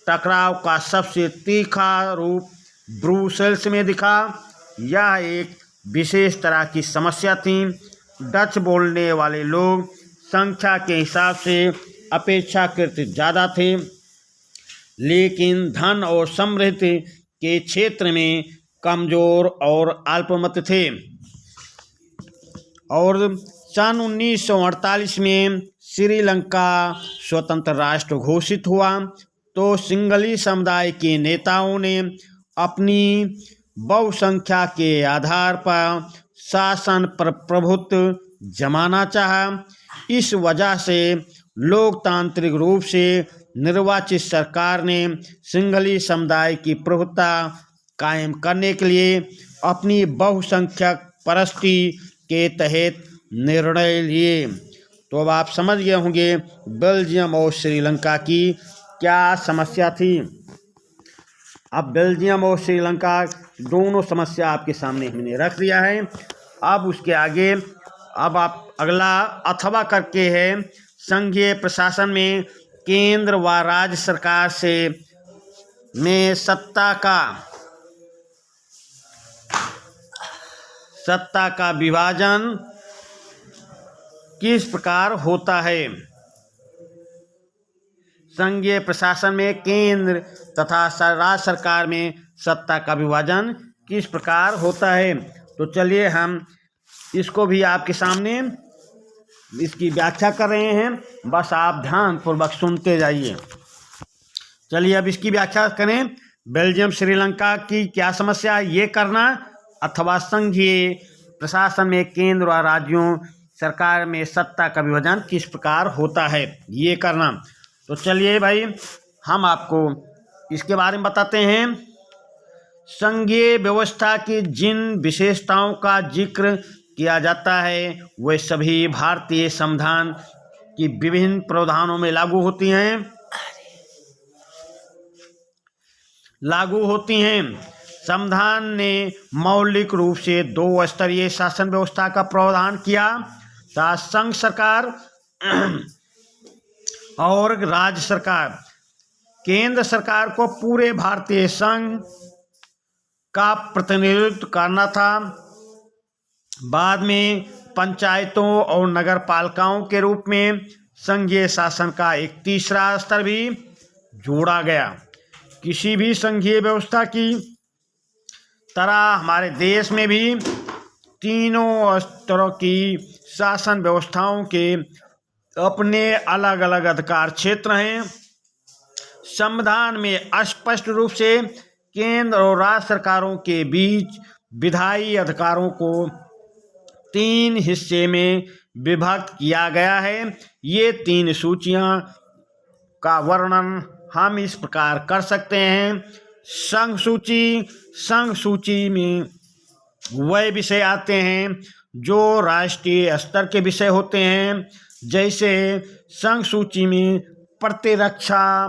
[SPEAKER 1] टकराव का सबसे तीखा रूप ब्रुसेल्स में दिखा। यह एक विशेष तरह की समस्या थी। डच बोलने वाले लोग संख्या के हिसाब से अपेक्षाकृत ज़्यादा थे, लेकिन धन और समृद्धि के क्षेत्र में कमज़ोर और अल्पमत थे। और सन 1948 में श्रीलंका स्वतंत्र राष्ट्र घोषित हुआ तो सिंगली समुदाय के नेताओं ने अपनी बहुसंख्या के आधार पर शासन पर प्रभुत्व जमाना चाहा। इस वजह से लोकतांत्रिक रूप से निर्वाचित सरकार ने सिंगली समुदाय की प्रभुत्व कायम करने के लिए अपनी बहुसंख्यक परस्ती के तहत निर्णय लिए। तो अब आप समझ गए होंगे बेल्जियम और श्रीलंका की क्या समस्या थी। अब बेल्जियम और श्रीलंका दोनों समस्या आपके सामने हमने रख दिया है। अब उसके आगे अब आप अगला अथवा करके है, संघीय प्रशासन में केंद्र व राज्य सरकार से में सत्ता का विभाजन किस प्रकार होता है। संघीय प्रशासन में केंद्र तथा राज्य सरकार में सत्ता का विभाजन किस प्रकार होता है। तो चलिए हम इसको भी आपके सामने इसकी व्याख्या कर रहे हैं, बस आप ध्यानपूर्वक सुनते जाइए। चलिए अब इसकी व्याख्या करें। बेल्जियम श्रीलंका की क्या समस्या है ये करना, अथवा संघीय प्रशासन में केंद्र और राज्यों सरकार में सत्ता का विभाजन किस प्रकार होता है ये करना। तो चलिए भाई हम आपको इसके बारे में बताते हैं। संघीय व्यवस्था की जिन विशेषताओं का जिक्र किया जाता है वे सभी भारतीय संविधान की विभिन्न प्रावधानों में लागू होती हैं। संविधान ने मौलिक रूप से 2 स्तरीय शासन व्यवस्था का प्रावधान किया था, संघ सरकार और राज्य सरकार। केंद्र सरकार को पूरे भारतीय संघ का प्रतिनिधित्व करना था। बाद में पंचायतों और नगर पालिकाओं के रूप में संघीय शासन का एक तीसरा स्तर भी जोड़ा गया। किसी भी संघीय व्यवस्था की तरह हमारे देश में भी तीनों स्तरों की शासन व्यवस्थाओं के अपने अलग अलग अधिकार क्षेत्र हैं। संविधान में स्पष्ट रूप से केंद्र और राज्य सरकारों के बीच विधायी अधिकारों को 3 हिस्से में विभक्त किया गया है। ये 3 सूचियां का वर्णन हम इस प्रकार कर सकते हैं। संघ सूची में वह विषय आते हैं जो राष्ट्रीय स्तर के विषय होते हैं, जैसे संघ सूची में प्रतिरक्षा,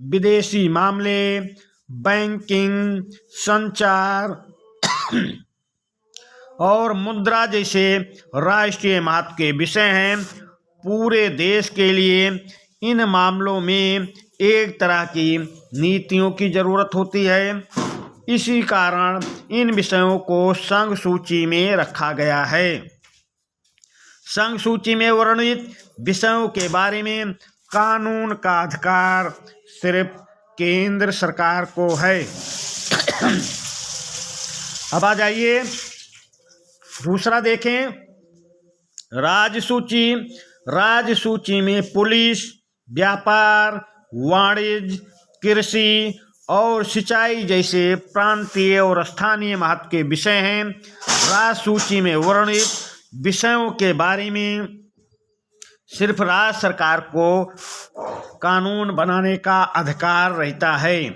[SPEAKER 1] विदेशी मामले, बैंकिंग, संचार और मुद्रा जैसे राष्ट्रीय महत्व के विषय हैं। पूरे देश के लिए इन मामलों में एक तरह की नीतियों की जरूरत होती है। इसी कारण इन विषयों को संघ सूची में रखा गया है। संघ सूची में वर्णित विषयों के बारे में कानून का अधिकार सिर्फ केंद्र सरकार को है। अब आ जाइए दूसरा देखें, राज्य सूची में पुलिस, व्यापार, वाणिज्य, कृषि और सिंचाई जैसे प्रांतीय और स्थानीय महत्व के विषय हैं। राज्य सूची में वर्णित विषयों के बारे में सिर्फ राज्य सरकार को कानून बनाने का अधिकार रहता है।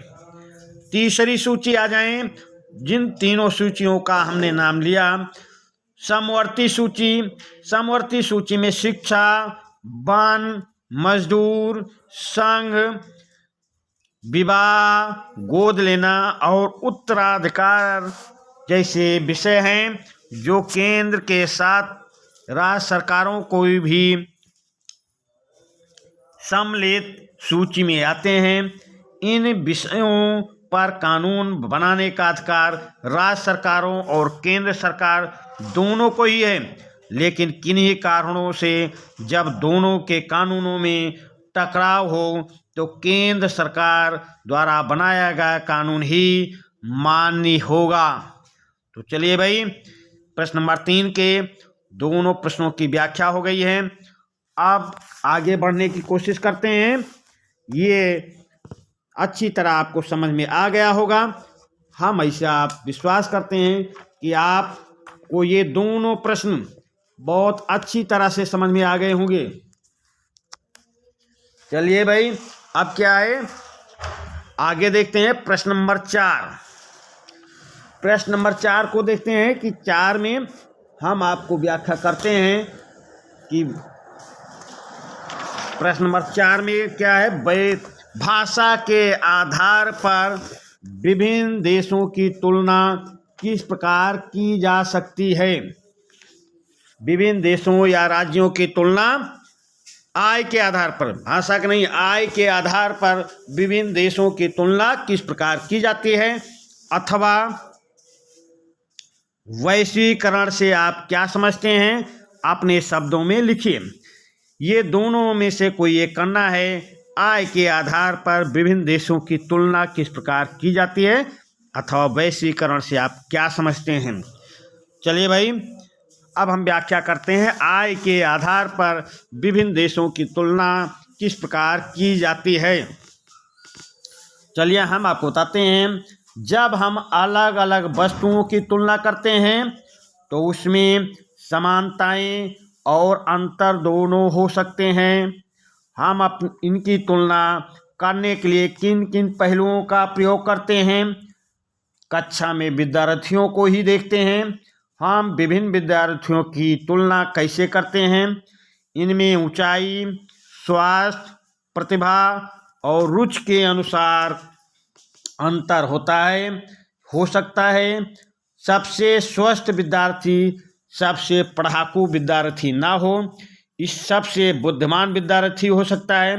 [SPEAKER 1] तीसरी सूची आ जाएं, जिन तीनों सूचियों का हमने नाम लिया। समवर्ती सूची में शिक्षा, वन, मजदूर, संघ, विवाह, गोद लेना और उत्तराधिकार जैसे विषय हैं, जो केंद्र के साथ राज्य सरकारों को भी सम्मिलित सूची में आते हैं। इन विषयों पर कानून बनाने का अधिकार राज्य सरकारों और केंद्र सरकार दोनों को ही है, लेकिन किन्हीं कारणों से जब दोनों के कानूनों में टकराव हो तो केंद्र सरकार द्वारा बनाया गया कानून ही मान्य होगा। तो चलिए भाई, प्रश्न नंबर 3 के दोनों प्रश्नों की व्याख्या हो गई है। अब आगे बढ़ने की कोशिश करते हैं। ये अच्छी तरह आपको समझ में आ गया होगा, हम ऐसा विश्वास करते हैं कि आपको ये दोनों प्रश्न बहुत अच्छी तरह से समझ में आ गए होंगे। चलिए भाई, अब क्या है, आगे देखते हैं प्रश्न नंबर 4। प्रश्न नंबर 4 को देखते हैं कि 4 में हम आपको व्याख्या करते हैं कि प्रश्न नंबर 4 में क्या है, भाषा के आधार पर विभिन्न देशों की तुलना किस प्रकार की जा सकती है। विभिन्न देशों या राज्यों की तुलना आय के आधार पर, भाषा के नहीं, आय के आधार पर विभिन्न देशों की तुलना किस प्रकार की जाती है, अथवा वैश्वीकरण से आप क्या समझते हैं, अपने शब्दों में लिखिए। ये दोनों में से कोई एक करना है। आय के आधार पर विभिन्न देशों की तुलना किस प्रकार की जाती है, अथवा वैश्वीकरण से आप क्या समझते हैं। चलिए भाई, अब हम व्याख्या करते हैं। आय के आधार पर विभिन्न देशों की तुलना किस प्रकार की जाती है। चलिए हम आपको बताते हैं। जब हम अलग अलग वस्तुओं की तुलना करते हैं तो उसमें समानताएं और अंतर दोनों हो सकते हैं। हम इनकी तुलना करने के लिए किन किन पहलुओं का प्रयोग करते हैं, कक्षा में विद्यार्थियों को ही देखते हैं। हम विभिन्न विद्यार्थियों की तुलना कैसे करते हैं, इनमें ऊंचाई, स्वास्थ्य, प्रतिभा और रुचि के अनुसार अंतर हो सकता है। सबसे स्वस्थ विद्यार्थी सबसे पढ़ाकू विद्यार्थी ना हो, इस सबसे बुद्धिमान विद्यार्थी हो सकता है।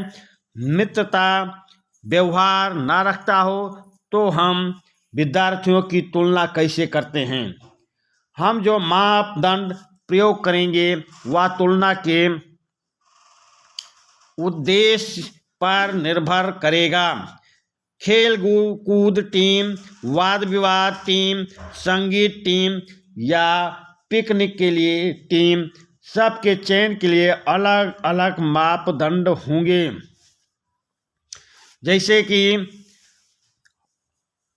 [SPEAKER 1] मित्रता व्यवहार ना रखता हो तो हम विद्यार्थियों की तुलना कैसे करते हैं। हम जो मापदंड प्रयोग करेंगे वह तुलना के उद्देश्य पर निर्भर करेगा। खेल कूद टीम, वाद विवाद टीम, संगीत टीम या पिकनिक के लिए टीम, सबके चयन के लिए अलग अलग मापदंड होंगे। जैसे कि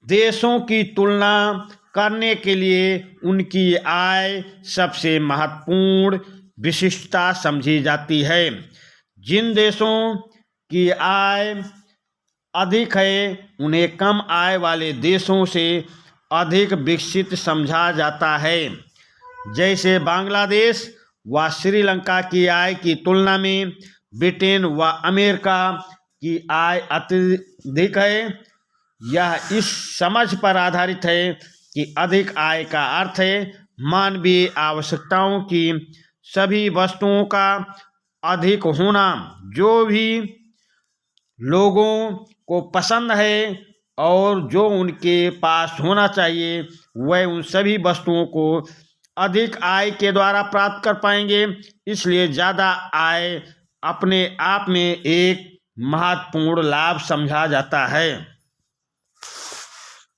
[SPEAKER 1] देशों की तुलना करने के लिए उनकी आय सबसे महत्वपूर्ण विशिष्टता समझी जाती है। जिन देशों की आय अधिक है उन्हें कम आय वाले देशों से अधिक विकसित समझा जाता है। जैसे बांग्लादेश व श्रीलंका की आय की तुलना में ब्रिटेन व अमेरिका की आय अत्यधिक है। यह इस समझ पर आधारित है कि अधिक आय का अर्थ है मानवीय आवश्यकताओं की सभी वस्तुओं का अधिक होना। जो भी लोगों को पसंद है और जो उनके पास होना चाहिए वह उन सभी वस्तुओं को अधिक आय के द्वारा प्राप्त कर पाएंगे। इसलिए ज़्यादा आय अपने आप में एक महत्वपूर्ण लाभ समझा जाता है।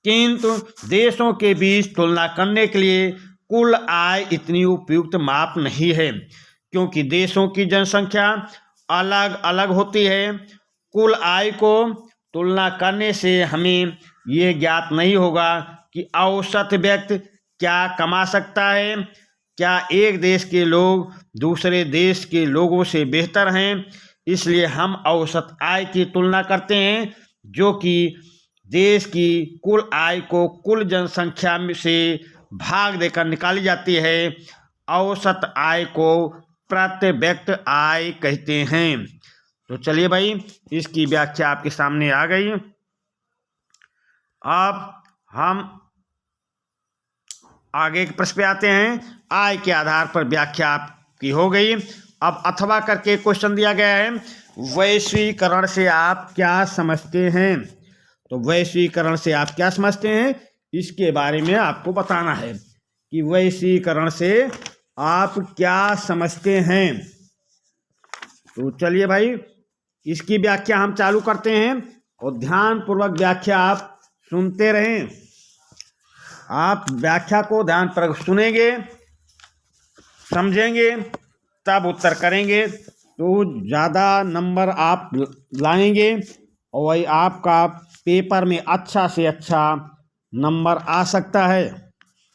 [SPEAKER 1] किंतु देशों के बीच तुलना करने के लिए कुल आय इतनी उपयुक्त माप नहीं है, क्योंकि देशों की जनसंख्या अलग अलग होती है। कुल आय को तुलना करने से हमें ये ज्ञात नहीं होगा कि औसत व्यक्ति क्या कमा सकता है। क्या एक देश के लोग दूसरे देश के लोगों से बेहतर हैं। इसलिए हम औसत आय की तुलना करते हैं, जो कि देश की कुल आय को कुल जनसंख्या से भाग देकर निकाली जाती है। औसत आय को प्रति व्यक्ति आय कहते हैं। तो चलिए भाई, इसकी व्याख्या आपके सामने आ गई। अब हम आगे के प्रश्न पे आते हैं। आय के आधार पर व्याख्या आपकी हो गई। अब अथवा करके क्वेश्चन दिया गया है, वैश्वीकरण से आप क्या समझते हैं। तो वैश्वीकरण से आप क्या समझते हैं, इसके बारे में आपको बताना है कि वैश्वीकरण से आप क्या समझते हैं। तो चलिए भाई, इसकी व्याख्या हम चालू करते हैं और ध्यानपूर्वक व्याख्या आप सुनते रहें। आप व्याख्या को ध्यानपूर्वक सुनेंगे, समझेंगे, तब उत्तर करेंगे तो ज़्यादा नंबर आप लाएंगे और वही आपका पेपर में अच्छा से अच्छा नंबर आ सकता है।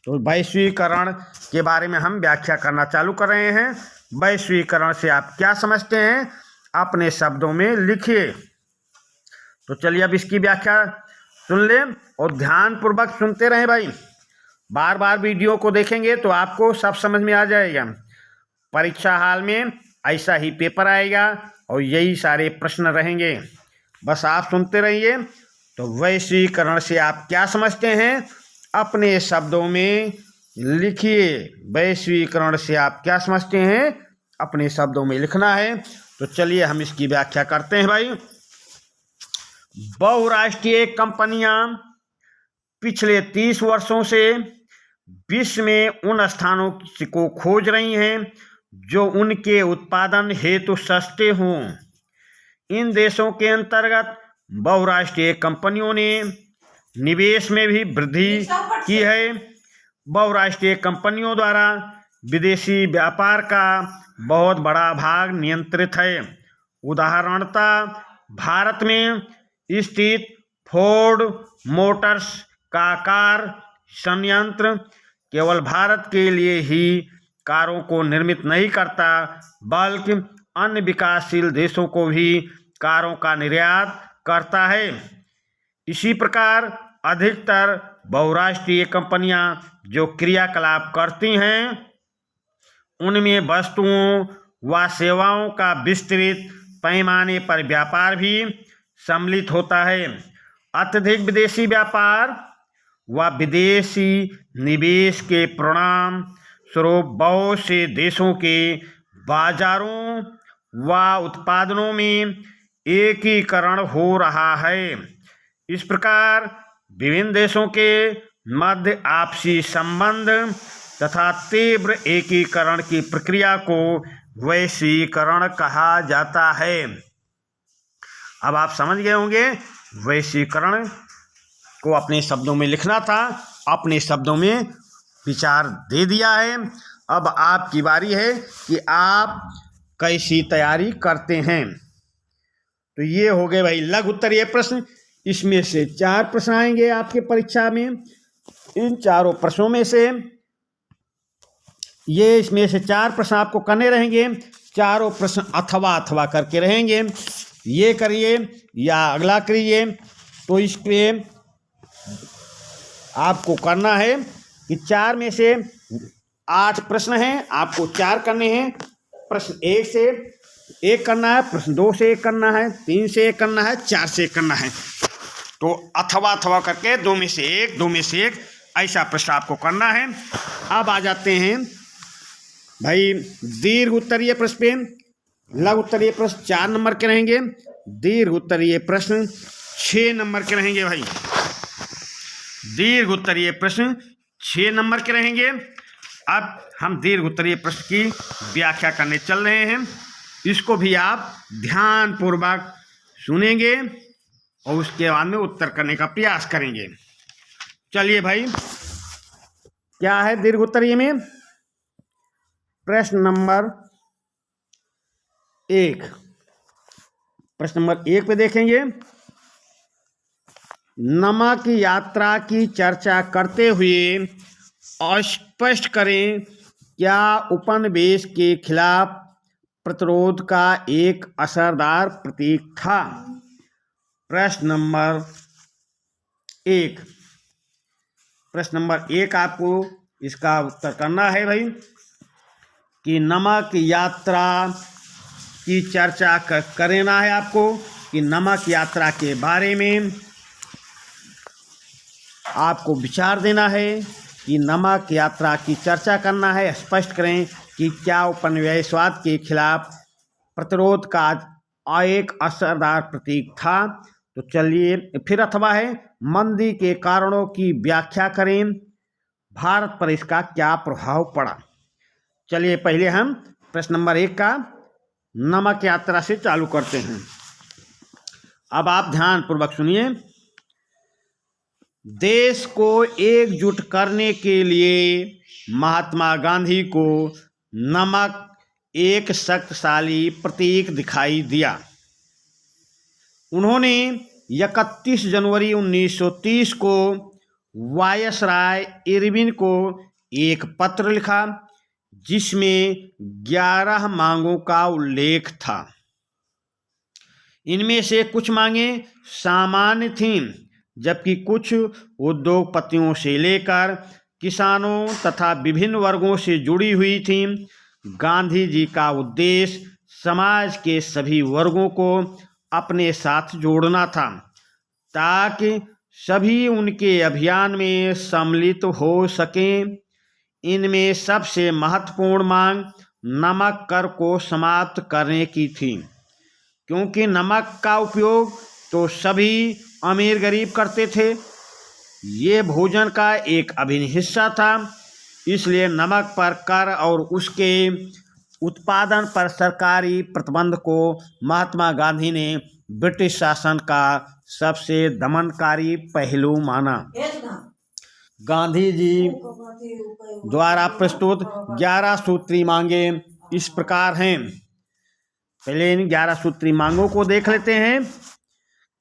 [SPEAKER 1] तो वैश्वीकरण के बारे में हम व्याख्या करना चालू कर रहे हैं। वैश्वीकरण से आप क्या समझते हैं, अपने शब्दों में लिखिए। तो चलिए अब इसकी व्याख्या सुन लें और ध्यानपूर्वक सुनते रहें भाई। बार बार वीडियो को देखेंगे तो आपको सब समझ में आ जाएगा। परीक्षा हाल में ऐसा ही पेपर आएगा और यही सारे प्रश्न रहेंगे, बस आप सुनते रहिए। तो वैश्वीकरण से आप क्या समझते हैं, अपने शब्दों में लिखिए। वैश्वीकरण से आप क्या समझते हैं, अपने शब्दों में लिखना है। तो चलिए हम इसकी व्याख्या करते हैं भाई। बहुराष्ट्रीय कंपनियां पिछले 30 वर्षों से विश्व में उन स्थानों को खोज रही हैं जो उनके उत्पादन हेतु सस्ते हों। इन देशों के अंतर्गत बहुराष्ट्रीय कंपनियों ने निवेश में भी वृद्धि की है। बहुराष्ट्रीय कंपनियों द्वारा विदेशी व्यापार का बहुत बड़ा भाग नियंत्रित है। उदाहरणतः भारत में स्थित फोर्ड मोटर्स का कार संयंत्र केवल भारत के लिए ही कारों को निर्मित नहीं करता, बल्कि अन्य विकासशील देशों को भी कारों का निर्यात करता है। इसी प्रकार अधिकतर बहुराष्ट्रीय कंपनियां जो क्रियाकलाप करती हैं उनमें वस्तुओं व सेवाओं का विस्तृत पैमाने पर व्यापार भी सम्मिलित होता है। अत्यधिक विदेशी व्यापार व विदेशी निवेश के परिणाम स्वरूप बहुत से देशों के बाजारों व उत्पादनों में एकीकरण हो रहा है। इस प्रकार विभिन्न देशों के मध्य आपसी संबंध तथा तीव्र एकीकरण की प्रक्रिया को वैश्वीकरण कहा जाता है। अब आप समझ गए होंगे, वैश्वीकरण को अपने शब्दों में लिखना था, अपने शब्दों में विचार दे दिया है। अब आपकी बारी है कि आप कैसी तैयारी करते हैं। तो ये हो गए भाई लघु उत्तरीय प्रश्न। इसमें से 4 प्रश्न आएंगे आपके परीक्षा में। इन चारों प्रश्नों में से इसमें से 4 प्रश्न आपको करने रहेंगे। चारों प्रश्न अथवा करके रहेंगे। ये करिए या अगला करिए। तो इस पे आपको करना है कि 4 में से 8 प्रश्न हैं, आपको 4 करने हैं। प्रश्न 1 से 1 करना है, प्रश्न 2 से 1 करना है, 3 से 1 करना है, 4 से 1 करना है। तो अथवा करके 2 में से 1, 2 में से 1 ऐसा प्रश्न आपको करना है। अब आ जाते हैं भाई दीर्घ उत्तरीय प्रश्न पे। लघु उत्तरीय प्रश्न 4 नंबर के रहेंगे, दीर्घ उत्तरीय प्रश्न 6 नंबर के रहेंगे भाई। दीर्घ उत्तरीय प्रश्न 6 नंबर के रहेंगे। अब हम दीर्घ उत्तरीय प्रश्न की व्याख्या करने चल रहे हैं। इसको भी आप ध्यानपूर्वक सुनेंगे और उसके बाद में उत्तर करने का प्रयास करेंगे। चलिए भाई, क्या है दीर्घ उत्तरीय में? प्रश्न नंबर 1। प्रश्न नंबर 1 पे देखेंगे। नमक यात्रा की चर्चा करते हुए स्पष्ट करें क्या उपनिवेश के खिलाफ प्रतिरोध का एक असरदार प्रतीक था। प्रश्न नंबर 1। प्रश्न नंबर 1 आपको इसका उत्तर करना है भाई कि नमक यात्रा की चर्चा करना है आपको, कि नमक यात्रा के बारे में आपको विचार देना है कि नमक यात्रा की चर्चा करना है। स्पष्ट करें कि क्या उपनिवेशवाद के खिलाफ प्रतिरोध का एक असरदार प्रतीक था। तो चलिए फिर अथवा है मंदी के कारणों की व्याख्या करें, भारत पर इसका क्या प्रभाव पड़ा। चलिए पहले हम प्रश्न नंबर 1 का नमक यात्रा से चालू करते हैं। अब आप ध्यानपूर्वक सुनिए। देश को एकजुट करने के लिए महात्मा गांधी को नमक एक शक्तिशाली प्रतीक दिखाई दिया। उन्होंने 31 जनवरी 1930 को वायसराय इरविन को एक पत्र लिखा जिसमें 11 मांगों का उल्लेख था। इनमें से कुछ मांगें सामान्य थीं, जबकि कुछ उद्योगपतियों से लेकर किसानों तथा विभिन्न वर्गों से जुड़ी हुई थीं। गांधी जी का उद्देश्य समाज के सभी वर्गों को अपने साथ जोड़ना था ताकि सभी उनके अभियान में सम्मिलित हो सकें। इनमें सबसे महत्वपूर्ण मांग नमक कर को समाप्त करने की थी, क्योंकि नमक का उपयोग तो सभी अमीर गरीब करते थे। ये भोजन का एक अभिन्न हिस्सा था, इसलिए नमक पर कर और उसके उत्पादन पर सरकारी प्रतिबंध को महात्मा गांधी ने ब्रिटिश शासन का सबसे दमनकारी पहलू माना। गांधी जी द्वारा प्रस्तुत 11 सूत्री मांगे इस प्रकार हैं। पहले इन 11 सूत्री मांगों को देख लेते हैं।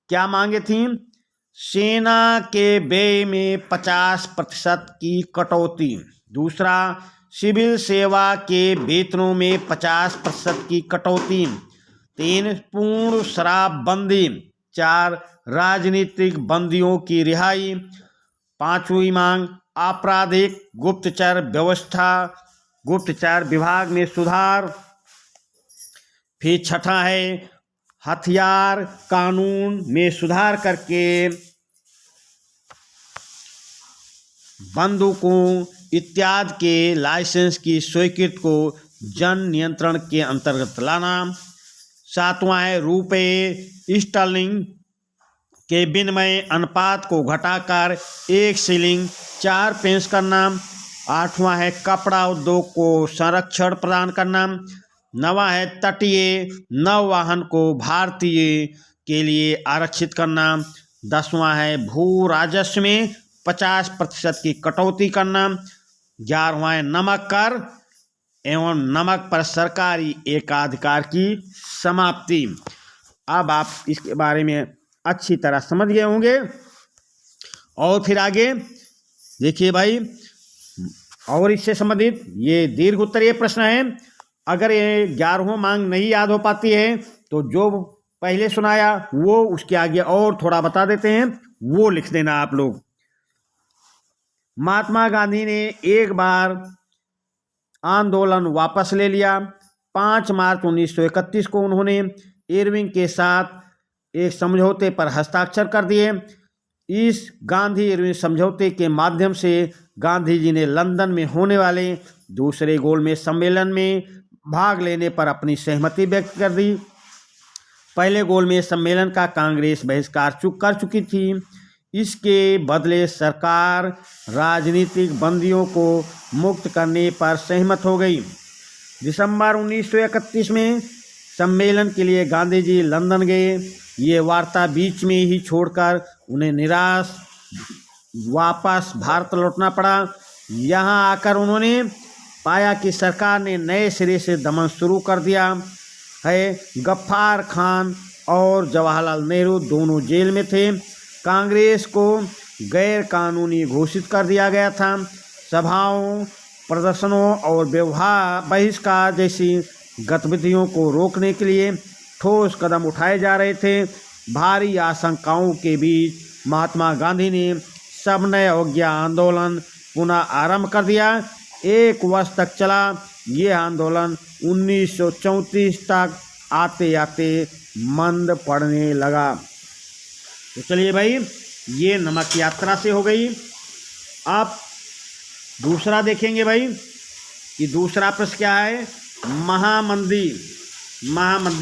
[SPEAKER 1] क्या मांगे थी? सेना के व्यय में 50% की कटौती। दूसरा, सिविल सेवा के वेतनों में 50% की कटौती। 3, पूर्ण शराबबंदी। 4, राजनीतिक बंदियों की रिहाई। 5वीं मांग, आपराधिक गुप्तचर विभाग में सुधार। फिर 6ठा है, हथियार कानून में सुधार करके बंदूकों इत्यादि के लाइसेंस की स्वीकृति को जन नियंत्रण के अंतर्गत लाना। 7वां है, रुपये स्टर्लिंग के विनिमय अनुपात को घटाकर 1 शिलिंग 4 पेंस करना। 8वां है, कपड़ा उद्योग को संरक्षण प्रदान करना। 9वां है, तटीय नौवाहन को भारतीय के लिए आरक्षित करना। 10वां है, भू राजस्व में 50% की कटौती करना। 11वां है, नमक कर एवं नमक पर सरकारी एकाधिकार की समाप्ति। अब आप इसके बारे में अच्छी तरह समझ गए होंगे। और फिर आगे देखिए भाई, और इससे संबंधित ये दीर्घ उत्तरीय प्रश्न है। अगर ये 11वां मांग नहीं याद हो पाती है तो जो पहले सुनाया वो उसके आगे और थोड़ा बता देते हैं, वो लिख देना आप लोग। महात्मा गांधी ने एक बार आंदोलन वापस ले लिया। 5 मार्च 1931 को उन्होंने इरविंग के साथ एक समझौते पर हस्ताक्षर कर दिए। इस गांधी इरविन समझौते के माध्यम से गांधी जी ने लंदन में होने वाले दूसरे गोलमेज सम्मेलन में भाग लेने पर अपनी सहमति व्यक्त कर दी। पहले गोलमेज सम्मेलन का कांग्रेस बहिष्कार कर चुकी थी। इसके बदले सरकार राजनीतिक बंदियों को मुक्त करने पर सहमत हो गई। दिसंबर 1931 में सम्मेलन के लिए गांधी जी लंदन गए। ये वार्ता बीच में ही छोड़कर उन्हें निराश वापस भारत लौटना पड़ा। यहाँ आकर उन्होंने पाया कि सरकार ने नए सिरे से दमन शुरू कर दिया है। गफ्फार खान और जवाहरलाल नेहरू दोनों जेल में थे। कांग्रेस को गैर कानूनी घोषित कर दिया गया था। सभाओं, प्रदर्शनों और बहिष्कार जैसी गतिविधियों को रोकने के लिए ठोस कदम उठाए जा रहे थे। भारी आशंकाओं के बीच महात्मा गांधी ने सविनय अवज्ञा आंदोलन पुनः आरंभ कर दिया। 1 वर्ष तक चला। ये आंदोलन 1934 तक आते आते मंद पड़ने लगा। तो चलिए भाई, ये नमक यात्रा से हो गई। आप दूसरा देखेंगे भाई कि दूसरा प्रश्न क्या है। महामंदी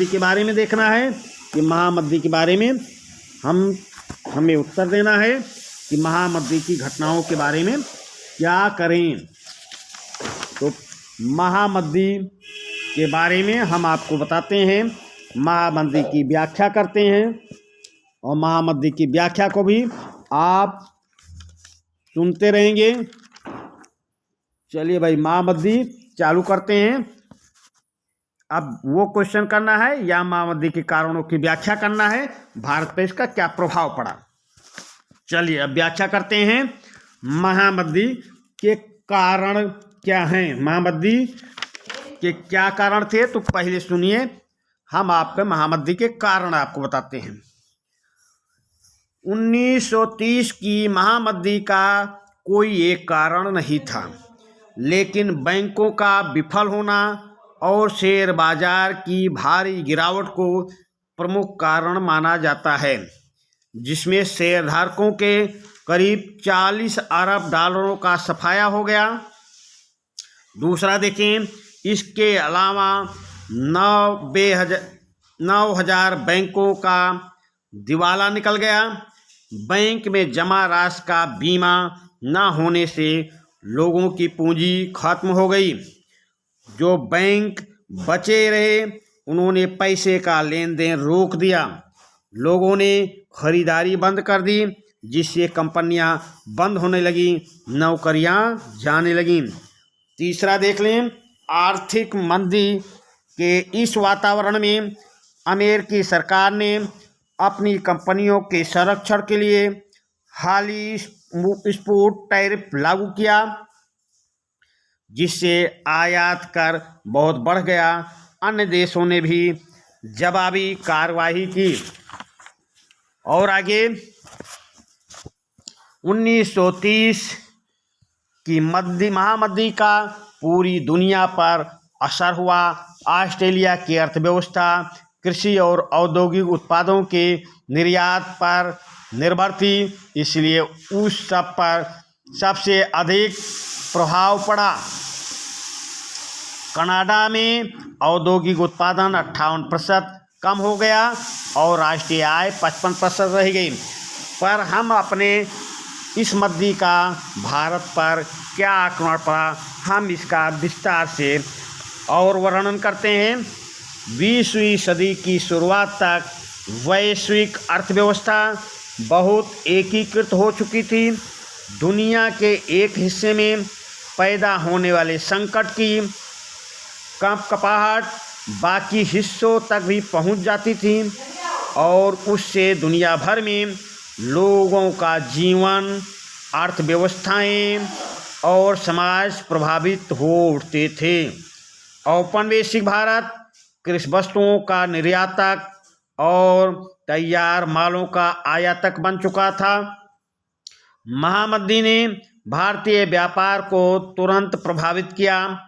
[SPEAKER 1] के बारे में देखना है कि महामंदी के बारे में हमें उत्तर देना है कि महामंदी की घटनाओं के बारे में क्या करें। तो महामंदी के बारे में हम आपको बताते हैं, महामंदी की व्याख्या करते हैं और महामंदी की व्याख्या को भी आप सुनते रहेंगे। चलिए भाई, महामंदी चालू करते हैं। अब वो क्वेश्चन करना है या महामंदी के कारणों की व्याख्या करना है, भारत पे इसका क्या प्रभाव पड़ा। चलिए अब व्याख्या करते हैं। महामंदी के कारण क्या हैं, महामंदी के क्या कारण थे। तो पहले सुनिए, हम आपके महामंदी के कारण आपको बताते हैं। 1930 की महामंदी का कोई एक कारण नहीं था, लेकिन बैंकों का विफल होना और शेयर बाजार की भारी गिरावट को प्रमुख कारण माना जाता है, जिसमें शेयरधारकों के करीब $40 अरब का सफाया हो गया। दूसरा देखें, इसके अलावा 9,000 बैंकों का दिवाला निकल गया। बैंक में जमा राशि का बीमा न होने से लोगों की पूंजी खत्म हो गई। जो बैंक बचे रहे उन्होंने पैसे का लेन देन रोक दिया। लोगों ने खरीदारी बंद कर दी, जिससे कंपनियां बंद होने लगी, नौकरियां जाने लगीं। तीसरा देख लें, आर्थिक मंदी के इस वातावरण में अमेरिकी सरकार ने अपनी कंपनियों के संरक्षण के लिए हाली एक्सपोर्ट टैरिफ लागू किया, जिससे आयात कर बहुत बढ़ गया। अन्य देशों ने भी जवाबी कार्रवाई की। और आगे 1930 की महामंदी का पूरी दुनिया पर असर हुआ। ऑस्ट्रेलिया की अर्थव्यवस्था कृषि और औद्योगिक उत्पादों के निर्यात पर निर्भर थी, इसलिए उस सब पर सबसे अधिक प्रभाव पड़ा। कनाडा में औद्योगिक उत्पादन 58% कम हो गया और राष्ट्रीय आय 55% रह गई। पर हम अपने इस मंदी का भारत पर क्या आक्रमण पड़ा, हम इसका विस्तार से और वर्णन करते हैं। 20वीं सदी की शुरुआत तक वैश्विक अर्थव्यवस्था बहुत एकीकृत हो चुकी थी। दुनिया के एक हिस्से में पैदा होने वाले संकट की कपकपाहट बाकी हिस्सों तक भी पहुंच जाती थी और उससे दुनिया भर में लोगों का जीवन, अर्थव्यवस्थाएं और समाज प्रभावित हो उठते थे। औपनिवेशिक भारत कृषि वस्तुओं का निर्यातक और तैयार मालों का आयातक बन चुका था। महामंदी ने भारतीय व्यापार को तुरंत प्रभावित किया।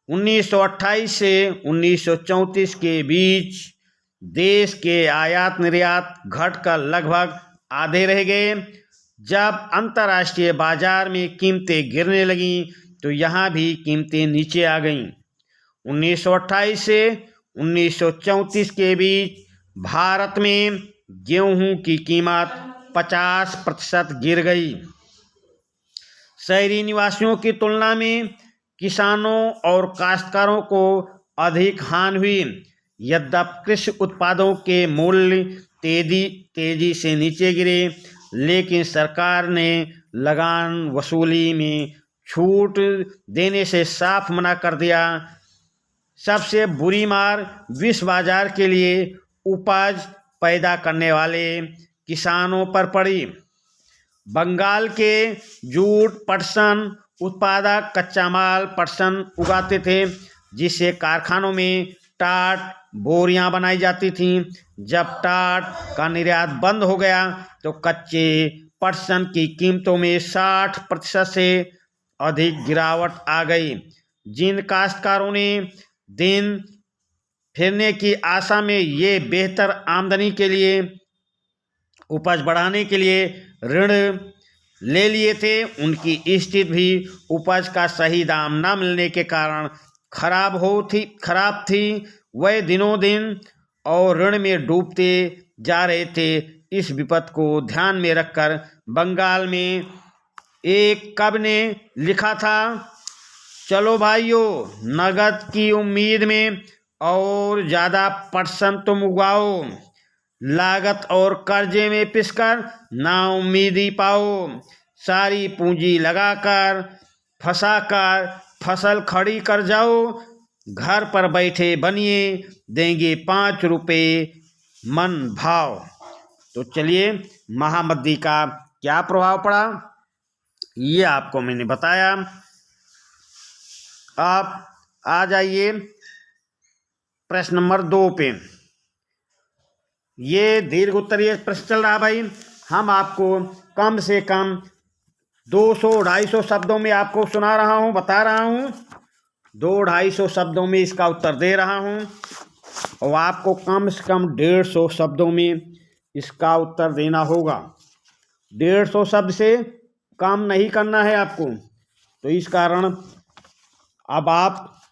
[SPEAKER 1] 1928 से 1934 के बीच देश के आयात निर्यात घटकर लगभग आधे रह गए। जब अंतर्राष्ट्रीय बाजार में कीमतें गिरने लगीं तो यहाँ भी कीमतें नीचे आ गईं। 1928 से 1934 के बीच भारत में गेहूं की कीमत 50% गिर गई। शहरी निवासियों की तुलना में किसानों और काश्तकारों को अधिक हानि हुई। यद्यपि कृषि उत्पादों के मूल्य तेजी से नीचे गिरे, लेकिन सरकार ने लगान वसूली में छूट देने से साफ मना कर दिया। सबसे बुरी मार विश्व बाजार के लिए उपज पैदा करने वाले किसानों पर पड़ी। बंगाल के जूट पटसन उत्पादक कच्चा माल पटसन उगाते थे, जिससे कारखानों में टाट बोरियां बनाई जाती थीं। जब टाट का निर्यात बंद हो गया तो कच्चे पटसन की कीमतों में 60% से अधिक गिरावट आ गई। जिन काश्तकारों ने दिन फिरने की आशा में ये बेहतर आमदनी के लिए उपज बढ़ाने के लिए ऋण ले लिए थे, उनकी स्थिति भी उपज का सही दाम न मिलने के कारण खराब थी। वह दिनों दिन और ऋण में डूबते जा रहे थे। इस विपद को ध्यान में रखकर बंगाल में एक कवि ने लिखा था, चलो भाइयों नगद की उम्मीद में और ज़्यादा पटसन तुम उगाओ, लागत और कर्जे में पिसकर नाउम्मीदी पाओ। सारी पूंजी लगाकर फंसाकर फसल खड़ी कर जाओ, घर पर बैठे बनिए देंगे 5 रुपये मन भाव। तो चलिए महामंदी का क्या प्रभाव पड़ा ये आपको मैंने बताया। आप आ जाइए प्रश्न नंबर 2 पे। ये दीर्घ उत्तरीय प्रश्न चल रहा भाई। हम आपको कम से कम 200-250 शब्दों में आपको सुना रहा हूँ, बता रहा हूँ। 200-250 शब्दों में इसका उत्तर दे रहा हूँ और आपको कम से कम 150 शब्दों में इसका उत्तर देना होगा। 150 शब्द से काम नहीं करना है आपको। तो इस कारण अब आप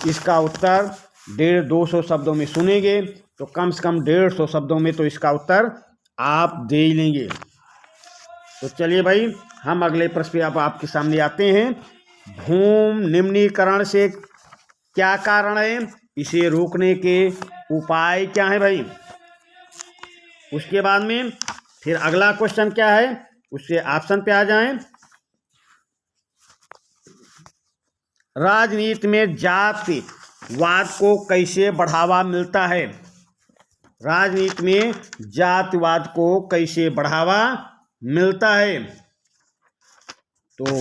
[SPEAKER 1] इसका उत्तर 150-200 शब्दों में सुनेंगे तो कम से कम 150 शब्दों में तो इसका उत्तर आप दे ही लेंगे। तो चलिए भाई, हम अगले प्रश्न पे अब आपके सामने आते हैं। भूमि निम्नीकरण से क्या कारण है, इसे रोकने के उपाय क्या है भाई। उसके बाद में फिर अगला क्वेश्चन क्या है, उससे ऑप्शन पे आ जाएं। राजनीति में जातिवाद को कैसे बढ़ावा मिलता है। राजनीति में जातिवाद को कैसे बढ़ावा मिलता है। तो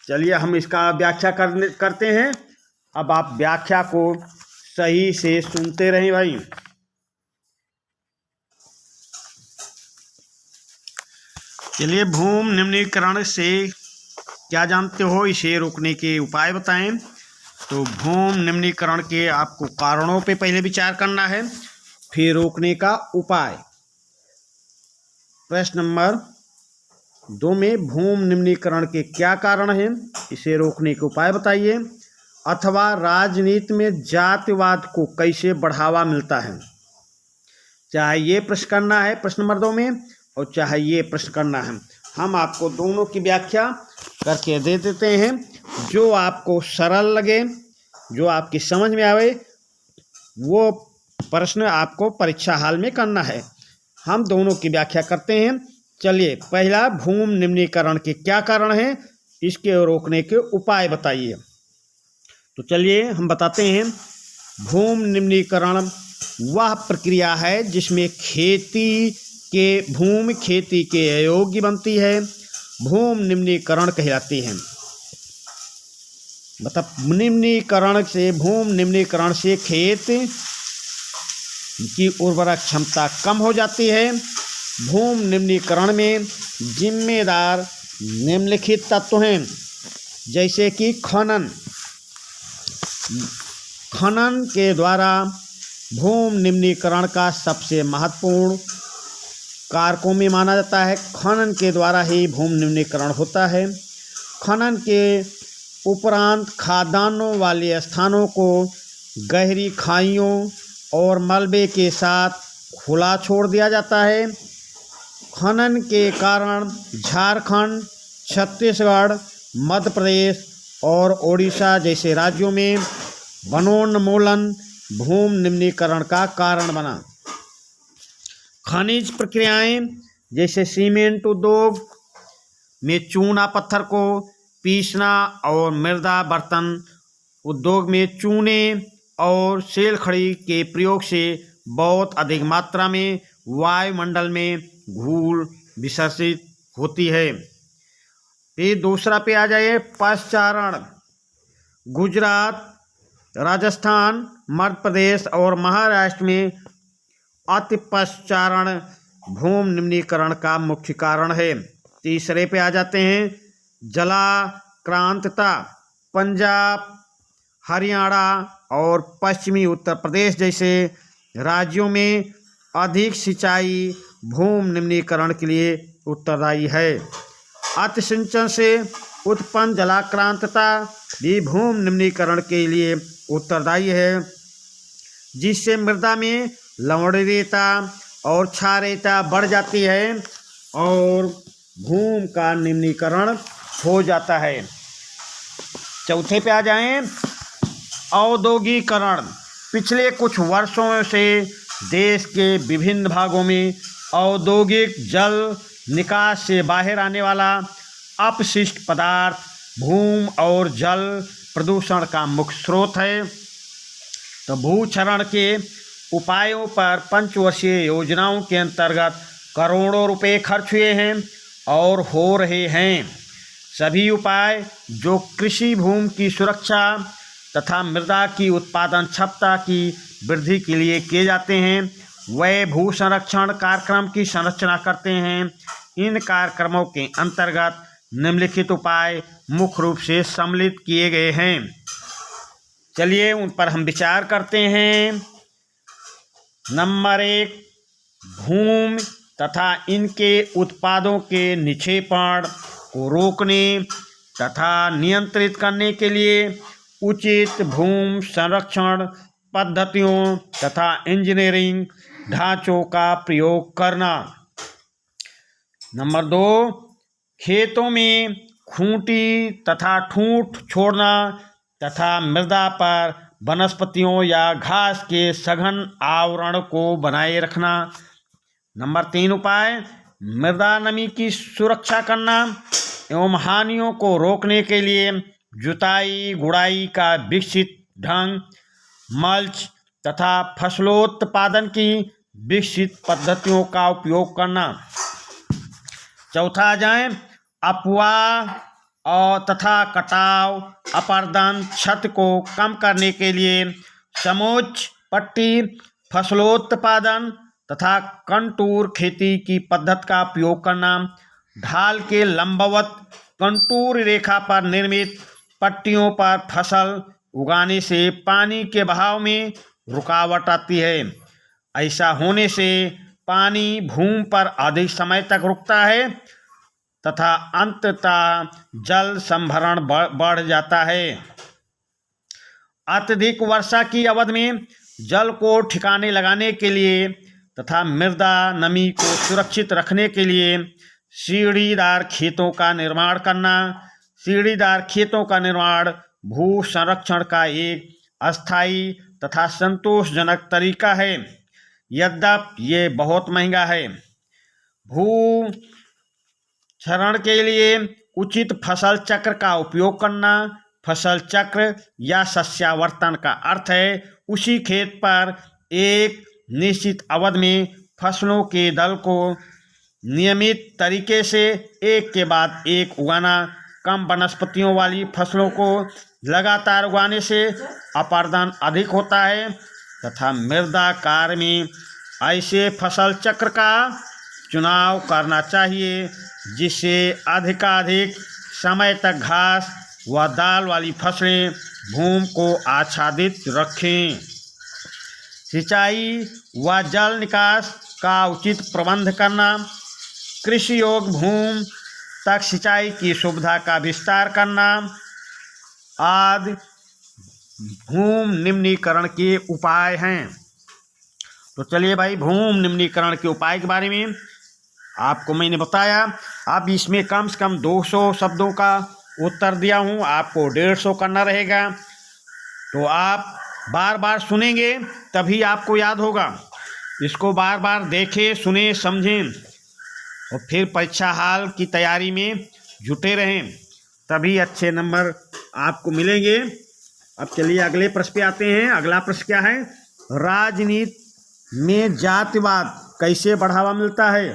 [SPEAKER 1] चलिए हम इसका व्याख्या करते हैं। अब आप व्याख्या को सही से सुनते रहें भाई। चलिए, भूमि निम्नीकरण से क्या जानते हो, इसे रोकने के उपाय बताएं। तो भूमि निम्नीकरण के आपको कारणों पे पहले विचार करना है, फिर रोकने का उपाय। प्रश्न नंबर 2 में भूमि निम्नीकरण के क्या कारण हैं, इसे रोकने के उपाय बताइए। अथवा राजनीति में जातिवाद को कैसे बढ़ावा मिलता है। चाहे ये प्रश्न करना है प्रश्न नंबर 2 में, और चाहे ये प्रश्न करना है। हम आपको दोनों की व्याख्या करके दे देते हैं। जो आपको सरल लगे, जो आपकी समझ में आवे, वो प्रश्न आपको परीक्षा हाल में करना है। हम दोनों की व्याख्या करते हैं। चलिए, पहला, भूमि निम्नीकरण के क्या कारण हैं, इसके रोकने के उपाय बताइए। तो चलिए हम बताते हैं। भूमि निम्नीकरण वह प्रक्रिया है जिसमें भूमि खेती के अयोग्य बनती है। भूमि निम्नीकरण कहलाती है। मतलब भूमि निम्नीकरण से खेत की उर्वरक क्षमता कम हो जाती है। भूमि निम्नीकरण में जिम्मेदार निम्नलिखित तत्व हैं, जैसे कि खनन के द्वारा भूमि निम्नीकरण का सबसे महत्वपूर्ण कारकों में माना जाता है। खनन के द्वारा ही भूमि निम्नीकरण होता है। खनन के उपरांत खदानों वाले स्थानों को गहरी खाइयों और मलबे के साथ खुला छोड़ दिया जाता है। खनन के कारण झारखंड, छत्तीसगढ़, मध्य प्रदेश और ओडिशा जैसे राज्यों में वनोन्मूलन भूमि निम्नीकरण का कारण बना। खनिज प्रक्रियाएं, जैसे सीमेंट उद्योग में चूना पत्थर को पीसना और मृदा बर्तन उद्योग में चूने और सेल खड़ी के प्रयोग से बहुत अधिक मात्रा में वायुमंडल में धूल विसर्जित होती है। ये दूसरा पे आ जाइए, पशुचारण। गुजरात, राजस्थान, मध्य प्रदेश और महाराष्ट्र में अति पशुचारण भूमि निम्नीकरण का मुख्य कारण है। तीसरे पे आ जाते हैं, जलाक्रांतता। पंजाब, हरियाणा और पश्चिमी उत्तर प्रदेश जैसे राज्यों में अधिक सिंचाई भूमि निम्नीकरण के लिए उत्तरदायी है। अतिसिंचन से उत्पन्न जलाक्रांतता भी भूमि निम्नीकरण के लिए उत्तरदायी है, जिससे मृदा में लवणीयता और क्षारीयता बढ़ जाती है और भूमि का निम्नीकरण हो जाता है। चौथे पे आ जाएं, औद्योगिकरण। पिछले कुछ वर्षों से देश के विभिन्न भागों में औद्योगिक जल निकास से बाहर आने वाला अपशिष्ट पदार्थ भूमि और जल प्रदूषण का मुख्य स्रोत है। तो भूक्षरण के उपायों पर पंचवर्षीय योजनाओं के अंतर्गत करोड़ों रुपए खर्च हुए हैं और हो रहे हैं। सभी उपाय जो कृषि भूमि की सुरक्षा तथा मृदा की उत्पादन क्षमता की वृद्धि के लिए किए जाते हैं, वे भू संरक्षण कार्यक्रम की संरचना करते हैं। इन कार्यक्रमों के अंतर्गत निम्नलिखित उपाय मुख्य रूप से सम्मिलित किए गए हैं। चलिए उन पर हम विचार करते हैं। नंबर 1, भूमि तथा इनके उत्पादों के निक्षेपण को रोकने तथा नियंत्रित करने के लिए उचित भूमि संरक्षण पद्धतियों तथा इंजीनियरिंग ढांचों का प्रयोग करना। नंबर 2, खेतों में खूंटी तथा ठूंठ छोड़ना तथा मृदा पर वनस्पतियों या घास के सघन आवरण को बनाए रखना। नंबर 3 उपाय, मृदा नमी की सुरक्षा करना एवं हानियों को रोकने के लिए जुताई गुड़ाई का विकसित ढंग, मल्च तथा फसलोत्पादन की विकसित पद्धतियों का उपयोग करना। चौथा आ जाए, अफवाह और तथा कटाव अपर्दन क्षति को कम करने के लिए समोच्च पट्टी फसलोत्पादन तथा कंटूर खेती की पद्धति का उपयोग करना। ढाल के लंबवत कंटूर रेखा पर निर्मित पट्टियों पर फसल उगाने से पानी के बहाव में रुकावट आती है। ऐसा होने से पानी भूमि पर अधिक समय तक रुकता है तथा अंततः जल संभरण बढ़ जाता है। अत्यधिक वर्षा की अवधि में जल को ठिकाने लगाने के लिए तथा मृदा नमी को सुरक्षित रखने के लिए सीढ़ीदार खेतों का निर्माण करना। सीढ़ीदार खेतों का निर्माण भू संरक्षण का एक अस्थायी तथा संतोषजनक तरीका है, यद्यपि ये बहुत महंगा है। भू क्षरण के लिए उचित फसल चक्र का उपयोग करना। फसल चक्र या सस्यावर्तन का अर्थ है उसी खेत पर एक निश्चित अवधि में फसलों के दल को नियमित तरीके से एक के बाद एक उगाना। कम वनस्पतियों वाली फसलों को लगातार उगाने से अपर्दन अधिक होता है तथा मृदा कार्य में ऐसे फसल चक्र का चुनाव करना चाहिए जिससे अधिकाधिक समय तक घास व दाल वाली फसलें भूमि को आच्छादित रखें। सिंचाई व जल निकास का उचित प्रबंध करना। कृषि योग्य भूमि तक सिंचाई की सुविधा का विस्तार करना आदि भूमि निम्नीकरण के उपाय हैं। तो चलिए भाई, भूमि निम्नीकरण के उपाय के बारे में आपको मैंने बताया। अब इसमें कम से कम 200 शब्दों का उत्तर दिया हूँ, आपको 150 करना रहेगा। तो आप बार बार सुनेंगे तभी आपको याद होगा। इसको बार बार देखें, सुने, समझें और फिर परीक्षा हाल की तैयारी में जुटे रहें, तभी अच्छे नंबर आपको मिलेंगे। अब चलिए अगले प्रश्न पे आते हैं। अगला प्रश्न क्या है, राजनीति में जातिवाद कैसे बढ़ावा मिलता है।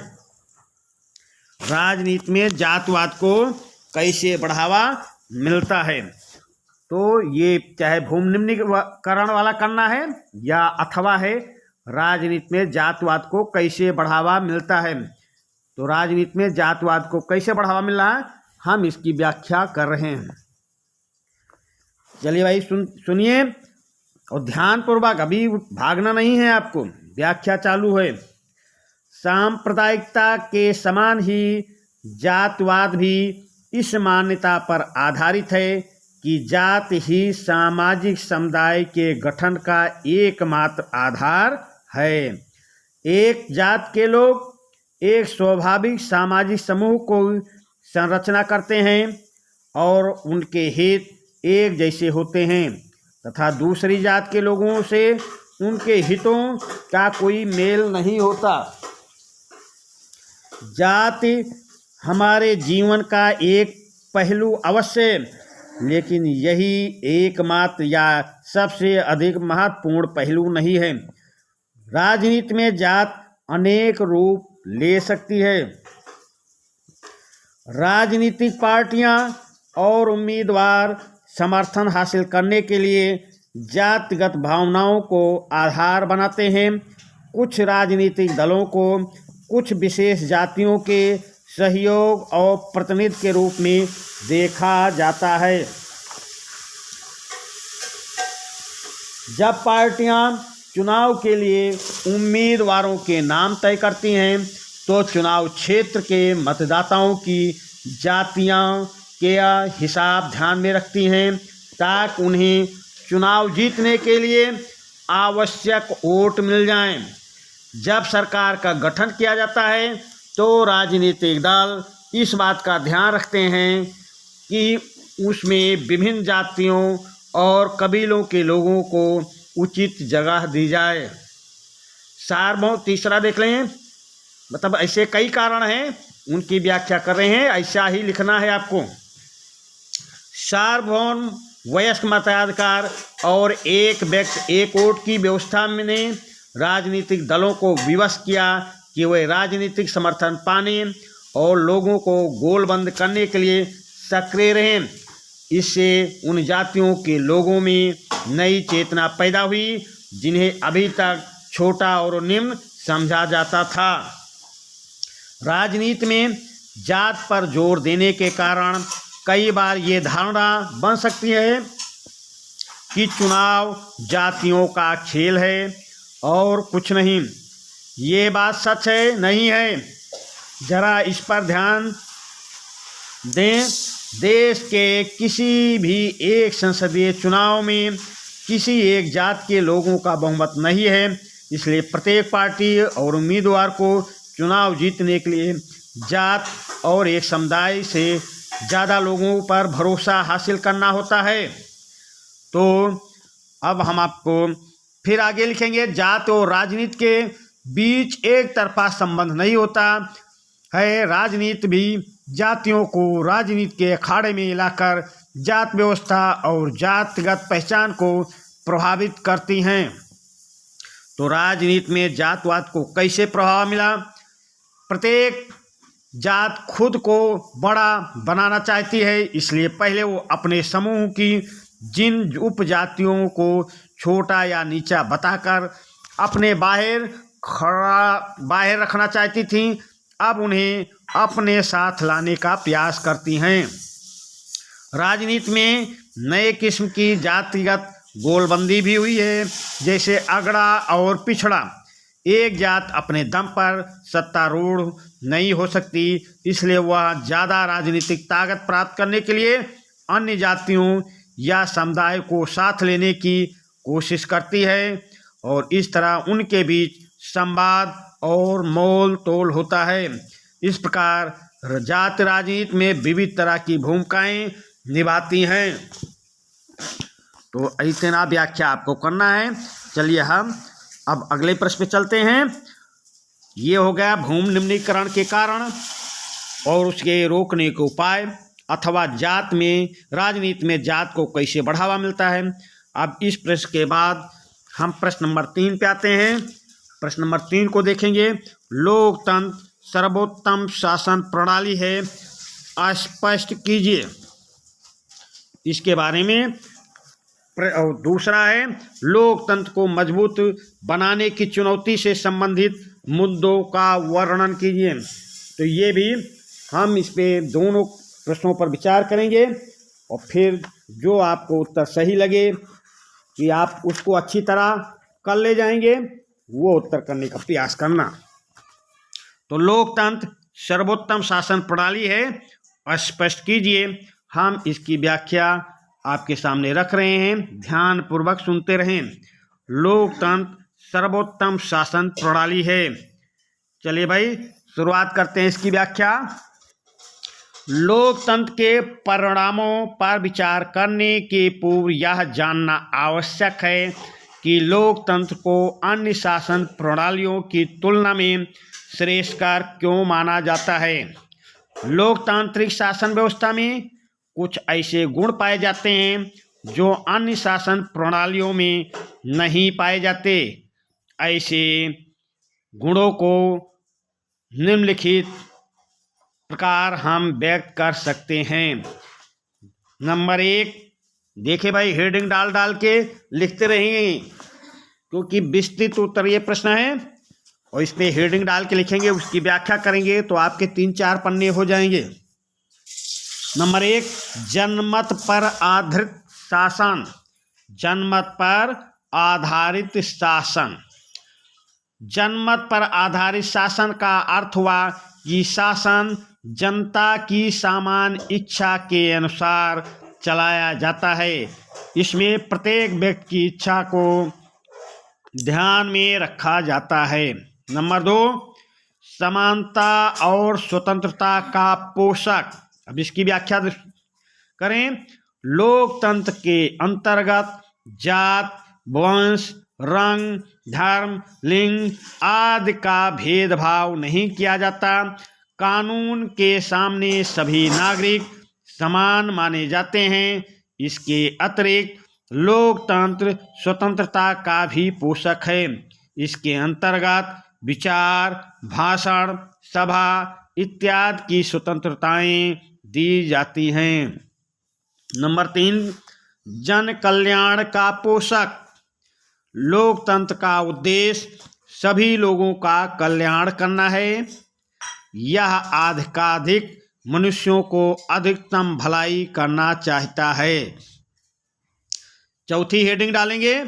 [SPEAKER 1] राजनीति में जातिवाद को कैसे बढ़ावा मिलता है। तो ये चाहे भूमि निम्नीकरण वाला करना है या अथवा है राजनीति में जातिवाद को कैसे बढ़ावा मिलता है। तो राजनीति में जातिवाद को कैसे बढ़ावा मिल रहा है, हम इसकी व्याख्या कर रहे हैं। चलिए भाई सुनिए और ध्यानपूर्वक, अभी भागना नहीं है आपको, व्याख्या चालू है। सांप्रदायिकता के समान ही जातिवाद भी इस मान्यता पर आधारित है कि जाति ही सामाजिक समुदाय के गठन का एकमात्र आधार है। एक जात के लोग एक स्वाभाविक सामाजिक समूह को संरचना करते हैं और उनके हित एक जैसे होते हैं तथा दूसरी जात के लोगों से उनके हितों का कोई मेल नहीं होता। जाति हमारे जीवन का एक पहलू अवश्य, लेकिन यही एकमात्र या सबसे अधिक महत्वपूर्ण पहलू नहीं है। राजनीति में जात अनेक रूप ले सकती है। राजनीतिक पार्टियां और उम्मीदवार समर्थन हासिल करने के लिए जातिगत भावनाओं को आधार बनाते हैं। कुछ राजनीतिक दलों को कुछ विशेष जातियों के सहयोग और प्रतिनिधि के रूप में देखा जाता है। जब पार्टियां चुनाव के लिए उम्मीदवारों के नाम तय करती हैं तो चुनाव क्षेत्र के मतदाताओं की जातियां के हिसाब ध्यान में रखती हैं ताकि उन्हें चुनाव जीतने के लिए आवश्यक वोट मिल जाएं। जब सरकार का गठन किया जाता है तो राजनीतिक दल इस बात का ध्यान रखते हैं कि उसमें विभिन्न जातियों और कबीलों के लोगों को उचित जगह दी जाए। सार्वभौम तीसरा देख लें, मतलब ऐसे कई कारण हैं, उनकी व्याख्या कर रहे हैं, ऐसा ही लिखना है आपको। सार्वभौम वयस्क मताधिकार और एक व्यक्ति एक वोट की व्यवस्था ने राजनीतिक दलों को विवश किया कि वे राजनीतिक समर्थन पाने और लोगों को गोलबंद करने के लिए सक्रिय रहें। इससे उन जातियों के लोगों में नई चेतना पैदा हुई जिन्हें अभी तक छोटा और निम्न समझा जाता था। राजनीति में जात पर जोर देने के कारण कई बार ये धारणा बन सकती है कि चुनाव जातियों का खेल है और कुछ नहीं। ये बात सच है नहीं है, जरा इस पर ध्यान दें। देश के किसी भी एक संसदीय चुनाव में किसी एक जात के लोगों का बहुमत नहीं है, इसलिए प्रत्येक पार्टी और उम्मीदवार को चुनाव जीतने के लिए जात और एक समुदाय से ज़्यादा लोगों पर भरोसा हासिल करना होता है। तो अब हम आपको फिर आगे लिखेंगे, जात और राजनीति के बीच एक तरफा संबंध नहीं होता है। राजनीति भी जातियों को राजनीति के अखाड़े में लाकर जात व्यवस्था और जातिगत पहचान को प्रभावित करती हैं। तो राजनीति में जातवाद को कैसे प्रभाव मिला? प्रत्येक जात खुद को बड़ा बनाना चाहती है, इसलिए पहले वो अपने समूह की जिन उपजातियों को छोटा या नीचा बताकर अपने बाहर रखना चाहती थी, अब उन्हें अपने साथ लाने का प्रयास करती हैं। राजनीति में नए किस्म की जातिगत गोलबंदी भी हुई है, जैसे अगड़ा और पिछड़ा। एक जात अपने दम पर सत्तारूढ़ नहीं हो सकती, इसलिए वह ज़्यादा राजनीतिक ताकत प्राप्त करने के लिए अन्य जातियों या समुदाय को साथ लेने की कोशिश करती है और इस तरह उनके बीच संवाद और मोल तोल होता है। इस प्रकार जाति राजनीति में विविध तरह की भूमिकाएं निभाती हैं। तो इतना व्याख्या आपको करना है। चलिए हम अब अगले प्रश्न पे चलते हैं। ये हो गया भूमि निम्नीकरण के कारण और उसके रोकने के उपाय, अथवा जात में राजनीति में जात को कैसे बढ़ावा मिलता है। अब इस प्रश्न के बाद हम प्रश्न नंबर 3 पे आते हैं। प्रश्न नंबर 3 को देखेंगे, लोकतंत्र सर्वोत्तम शासन प्रणाली है, स्पष्ट कीजिए। इसके बारे में दूसरा है, लोकतंत्र को मजबूत बनाने की चुनौती से संबंधित मुद्दों का वर्णन कीजिए। तो ये भी हम इस पे दोनों प्रश्नों पर विचार करेंगे और फिर जो आपको उत्तर सही लगे कि आप उसको अच्छी तरह कर ले जाएंगे, वो उत्तर करने का प्रयास करना। तो लोकतंत्र सर्वोत्तम शासन प्रणाली है, स्पष्ट कीजिए। हम इसकी व्याख्या आपके सामने रख रहे हैं, ध्यान पूर्वक सुनते रहें। लोकतंत्र सर्वोत्तम शासन प्रणाली है। चलिए भाई शुरुआत करते हैं इसकी व्याख्या। लोकतंत्र के परिणामों पर विचार करने के पूर्व यह जानना आवश्यक है कि लोकतंत्र को अन्य शासन प्रणालियों की तुलना में श्रेष्ठकर क्यों माना जाता है। लोकतांत्रिक शासन व्यवस्था में कुछ ऐसे गुण पाए जाते हैं जो अन्य शासन प्रणालियों में नहीं पाए जाते। ऐसे गुणों को निम्नलिखित प्रकार हम व्यक्त कर सकते हैं। नंबर 1, देखे भाई हेडिंग डाल डाल के लिखते रहेंगे क्योंकि विस्तृत उत्तर ये प्रश्न है और इस पे हेडिंग डाल के लिखेंगे, उसकी व्याख्या करेंगे तो आपके 3-4 पन्ने हो जाएंगे। नंबर 1, जनमत पर आधारित शासन। जनमत पर आधारित शासन। जनमत पर आधारित शासन का अर्थ हुआ कि शासन जनता की सामान्य इच्छा के अनुसार चलाया जाता है। इसमें प्रत्येक व्यक्ति की इच्छा को ध्यान में रखा जाता है। नंबर 2, समानता और स्वतंत्रता का पोषक। अब इसकी व्याख्या करें। लोकतंत्र के अंतर्गत जात, वंश, रंग, धर्म, लिंग आदि का भेदभाव नहीं किया जाता। कानून के सामने सभी नागरिक समान माने जाते हैं। इसके अतिरिक्त लोकतंत्र स्वतंत्रता का भी पोषक है। इसके अंतर्गत विचार, भाषण, सभा इत्यादि की स्वतंत्रताएं दी जाती हैं। नंबर 3, जन कल्याण का पोषक। लोकतंत्र का उद्देश्य सभी लोगों का कल्याण करना है। यह अधिकाधिक मनुष्यों को अधिकतम भलाई करना चाहता है। चौथी हेडिंग डालेंगे,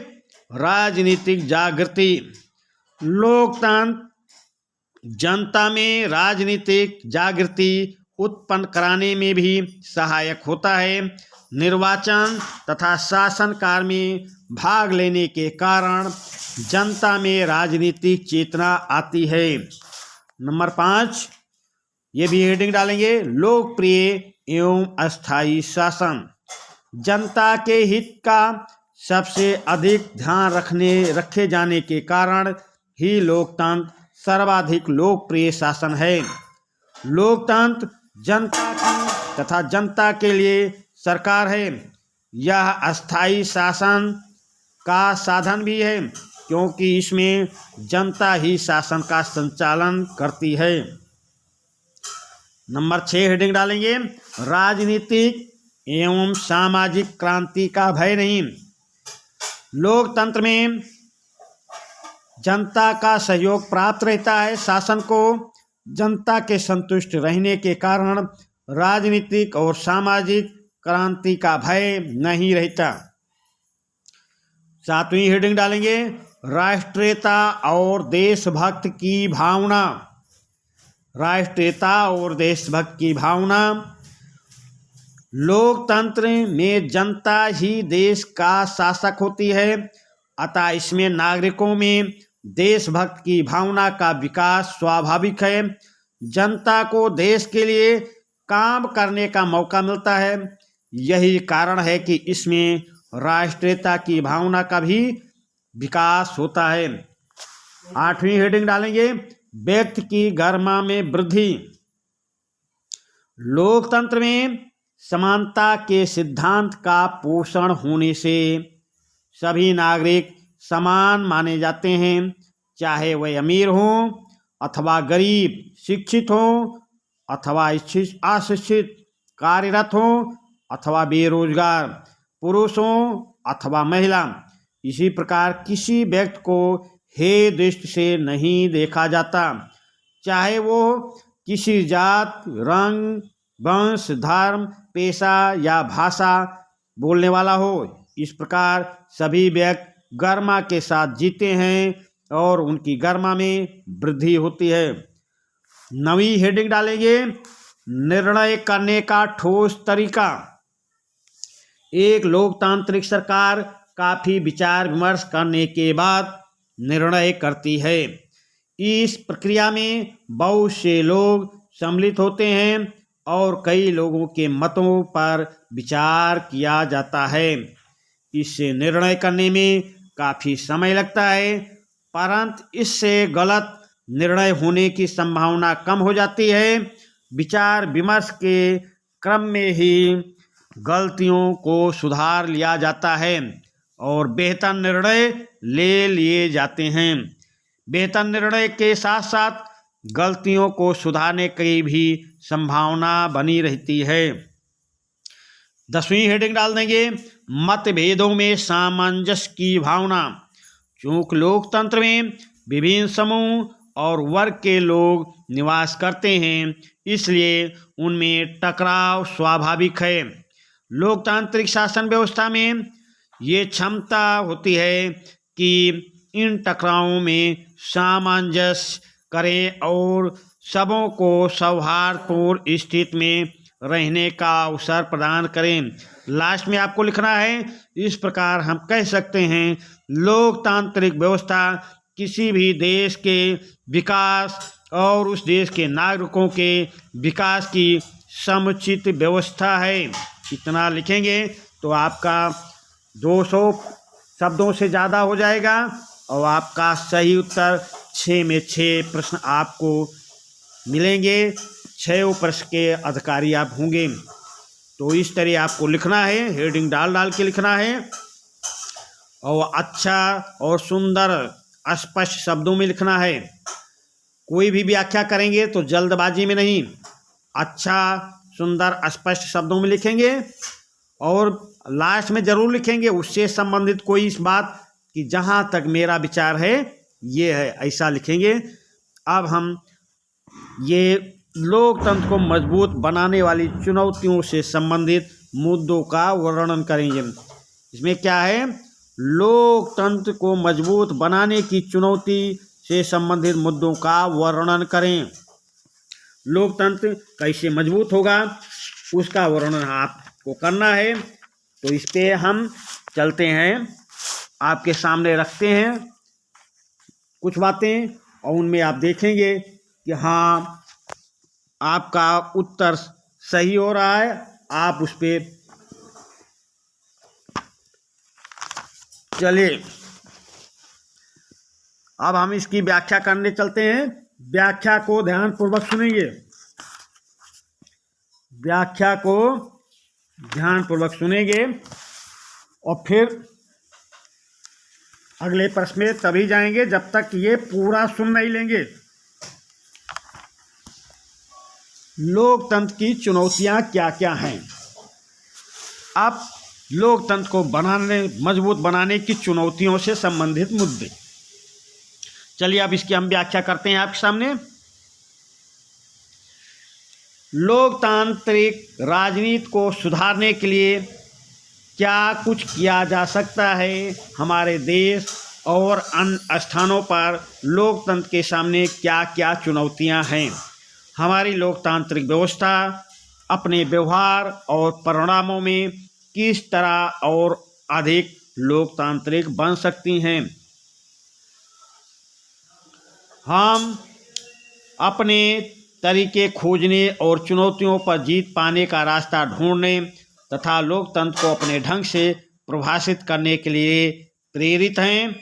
[SPEAKER 1] राजनीतिक जागृति। लोकतंत्र जनता में राजनीतिक जागृति उत्पन्न कराने में भी सहायक होता है। निर्वाचन तथा शासन कार्य में भाग लेने के कारण जनता में राजनीतिक चेतना आती है। नंबर 5, ये भी हेडिंग डालेंगे, लोकप्रिय एवं अस्थायी शासन। जनता के हित का सबसे अधिक ध्यान रखे जाने के कारण ही लोकतंत्र सर्वाधिक लोकप्रिय शासन है। लोकतंत्र जनता की तथा जनता के लिए सरकार है। यह अस्थायी शासन का साधन भी है, क्योंकि इसमें जनता ही शासन का संचालन करती है। नंबर 6 हेडिंग डालेंगे, राजनीतिक एवं सामाजिक क्रांति का भय नहीं। लोकतंत्र में जनता का सहयोग प्राप्त रहता है। शासन को जनता के संतुष्ट रहने के कारण राजनीतिक और सामाजिक क्रांति का भय नहीं रहता। 7वीं हेडिंग डालेंगे, राष्ट्रीयता और देशभक्त की भावना। राष्ट्रीयता और देशभक्त की भावना। लोकतंत्र में जनता ही देश का शासक होती है, अतः इसमें नागरिकों में देशभक्त की भावना का विकास स्वाभाविक है। जनता को देश के लिए काम करने का मौका मिलता है। यही कारण है कि इसमें राष्ट्रीयता की भावना का भी विकास होता है। 8वीं हेडिंग डालेंगे, व्यक्ति की गरिमा में वृद्धि। लोकतंत्र में समानता के सिद्धांत का पोषण होने से सभी नागरिक समान माने जाते हैं, चाहे वह अमीर हों अथवा गरीब, शिक्षित हों अथवा अशिक्षित, कार्यरत हों अथवा बेरोजगार, पुरुष हों अथवा महिला। इसी प्रकार किसी व्यक्ति को हे दृष्टि से नहीं देखा जाता, चाहे वो किसी जात, रंग, वंश, धर्म, पेशा या भाषा बोलने वाला हो। इस प्रकार सभी व्यक्ति गरिमा के साथ जीते हैं और उनकी गरिमा में वृद्धि होती है। 9वीं हेडिंग डालेंगे, निर्णय करने का ठोस तरीका। एक लोकतांत्रिक सरकार काफी विचार विमर्श करने के बाद निर्णय करती है। इस प्रक्रिया में बहुत से लोग सम्मिलित होते हैं और कई लोगों के मतों पर विचार किया जाता है। इससे निर्णय करने में काफ़ी समय लगता है, परंतु इससे गलत निर्णय होने की संभावना कम हो जाती है। विचार विमर्श के क्रम में ही गलतियों को सुधार लिया जाता है और बेहतर निर्णय ले लिए जाते हैं। बेहतर निर्णय के साथ साथ गलतियों को सुधारने की भी संभावना बनी रहती है। 10वीं हेडिंग डाल देंगे, मतभेदों में सामंजस्य की भावना। चूंकि लोकतंत्र में विभिन्न समूह और वर्ग के लोग निवास करते हैं, इसलिए उनमें टकराव स्वाभाविक है। लोकतांत्रिक शासन व्यवस्था में ये क्षमता होती है कि इन टकरावों में सामंजस्य करें और सबों को सौहार्दपूर्ण स्थिति में रहने का अवसर प्रदान करें। लास्ट में आपको लिखना है, इस प्रकार हम कह सकते हैं लोकतांत्रिक व्यवस्था किसी भी देश के विकास और उस देश के नागरिकों के विकास की समुचित व्यवस्था है। इतना लिखेंगे तो आपका 200 शब्दों से ज़्यादा हो जाएगा और आपका सही उत्तर 6 में 6 प्रश्न आपको मिलेंगे। 6 प्रश्न के अधिकारी आप होंगे। तो इस तरह आपको लिखना है, हेडिंग डाल के लिखना है और अच्छा और सुंदर स्पष्ट शब्दों में लिखना है। कोई भी व्याख्या करेंगे तो जल्दबाजी में नहीं, अच्छा सुंदर स्पष्ट शब्दों में लिखेंगे और लास्ट में ज़रूर लिखेंगे उससे संबंधित कोई इस बात कि जहाँ तक मेरा विचार है ये है, ऐसा लिखेंगे। अब हम ये लोकतंत्र को मजबूत बनाने वाली चुनौतियों से संबंधित मुद्दों का वर्णन करेंगे। इसमें क्या है, लोकतंत्र को मजबूत बनाने की चुनौती से संबंधित मुद्दों का वर्णन करें। लोकतंत्र कैसे मजबूत होगा उसका वर्णन आपको करना है। तो इस पे हम चलते हैं, आपके सामने रखते हैं कुछ बातें और उनमें आप देखेंगे कि हाँ आपका उत्तर सही हो रहा है। आप उस पर चलिए, अब हम इसकी व्याख्या करने चलते हैं। व्याख्या को ध्यानपूर्वक सुनेंगे, व्याख्या को ध्यानपूर्वक सुनेंगे और फिर अगले प्रश्न में तभी जाएंगे जब तक ये पूरा सुन नहीं लेंगे। लोकतंत्र की चुनौतियां क्या क्या हैं। अब लोकतंत्र को मजबूत बनाने की चुनौतियों से संबंधित मुद्दे, चलिए अब इसकी हम व्याख्या करते हैं आपके सामने। लोकतांत्रिक राजनीति को सुधारने के लिए क्या कुछ किया जा सकता है। हमारे देश और अन्य स्थानों पर लोकतंत्र के सामने क्या क्या चुनौतियां हैं। हमारी लोकतांत्रिक व्यवस्था अपने व्यवहार और परिणामों में किस तरह और अधिक लोकतांत्रिक बन सकती हैं। हम अपने तरीके खोजने और चुनौतियों पर जीत पाने का रास्ता ढूंढने तथा लोकतंत्र को अपने ढंग से परिभाषित करने के लिए प्रेरित हैं।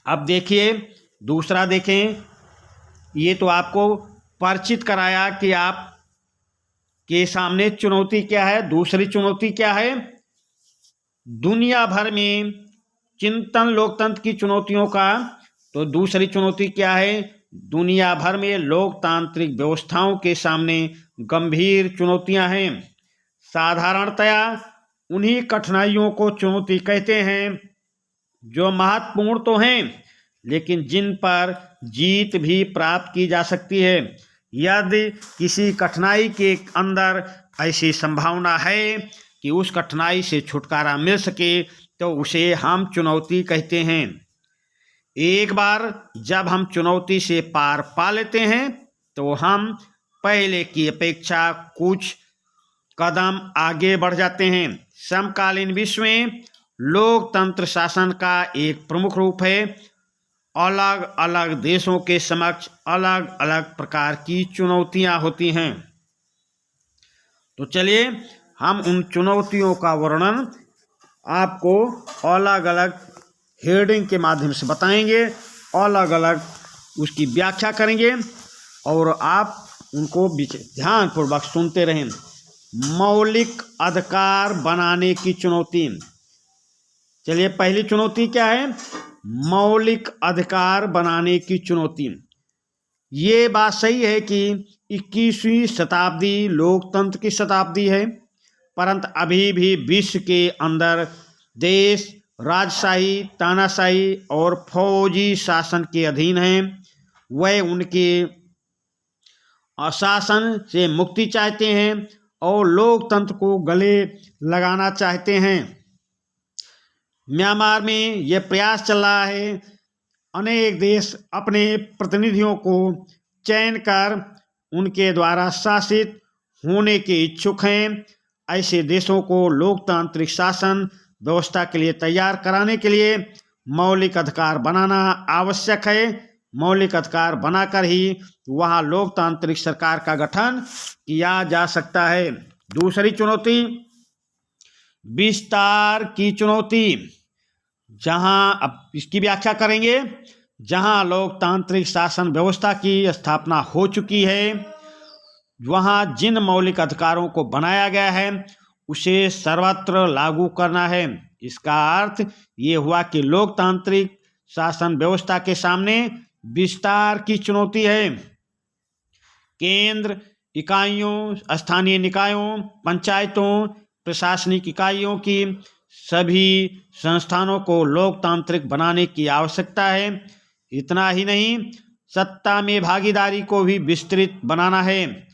[SPEAKER 1] अब देखिए दूसरा देखें, ये तो आपको परिचित कराया कि आप के सामने चुनौती क्या है। दूसरी चुनौती क्या है, दुनिया भर में चिंतन लोकतंत्र की चुनौतियों का। तो दूसरी चुनौती क्या है, दुनिया भर में लोकतांत्रिक व्यवस्थाओं के सामने गंभीर चुनौतियां हैं। साधारणतया उन्हीं कठिनाइयों को चुनौती कहते हैं जो महत्वपूर्ण तो हैं लेकिन जिन पर जीत भी प्राप्त की जा सकती है। यदि किसी कठिनाई के अंदर ऐसी संभावना है कि उस कठिनाई से छुटकारा मिल सके तो उसे हम चुनौती कहते हैं। एक बार जब हम चुनौती से पार पा लेते हैं तो हम पहले की अपेक्षा कुछ कदम आगे बढ़ जाते हैं। समकालीन विश्व में लोकतंत्र शासन का एक प्रमुख रूप है। अलग अलग देशों के समक्ष अलग अलग प्रकार की चुनौतियां होती हैं। तो चलिए हम उन चुनौतियों का वर्णन आपको अलग अलग हेडिंग के माध्यम से बताएंगे, अलग अलग उसकी व्याख्या करेंगे और आप उनको ध्यानपूर्वक सुनते रहें। मौलिक अधिकार बनाने की चुनौती। चलिए पहली चुनौती क्या है, मौलिक अधिकार बनाने की चुनौती। ये बात सही है कि 21वीं शताब्दी लोकतंत्र की शताब्दी है, परंतु अभी भी विश्व के अंदर देश राजशाही, तानाशाही और फौजी शासन के अधीन हैं। वह उनके शासन से मुक्ति चाहते हैं और लोकतंत्र को गले लगाना चाहते हैं। म्यांमार में यह प्रयास चल रहा है अनेक देश अपने प्रतिनिधियों को चयन कर उनके द्वारा शासित होने के इच्छुक हैं। ऐसे देशों को लोकतांत्रिक शासन व्यवस्था के लिए तैयार कराने के लिए मौलिक अधिकार बनाना आवश्यक है। मौलिक अधिकार बनाकर ही वहाँ लोकतांत्रिक सरकार का गठन किया जा सकता है। दूसरी चुनौती, विस्तार की चुनौती। जहां, अब इसकी व्याख्या करेंगे, जहां लोकतांत्रिक शासन व्यवस्था की स्थापना हो चुकी है, वहां जिन मौलिक अधिकारों को बनाया गया है उसे सर्वत्र लागू करना है। इसका अर्थ ये हुआ कि लोकतांत्रिक शासन व्यवस्था के सामने विस्तार की चुनौती है। केंद्र इकाइयों, स्थानीय निकायों, पंचायतों, प्रशासनिक इकाइयों की सभी संस्थानों को लोकतांत्रिक बनाने की आवश्यकता है। इतना ही नहीं, सत्ता में भागीदारी को भी विस्तृत बनाना है।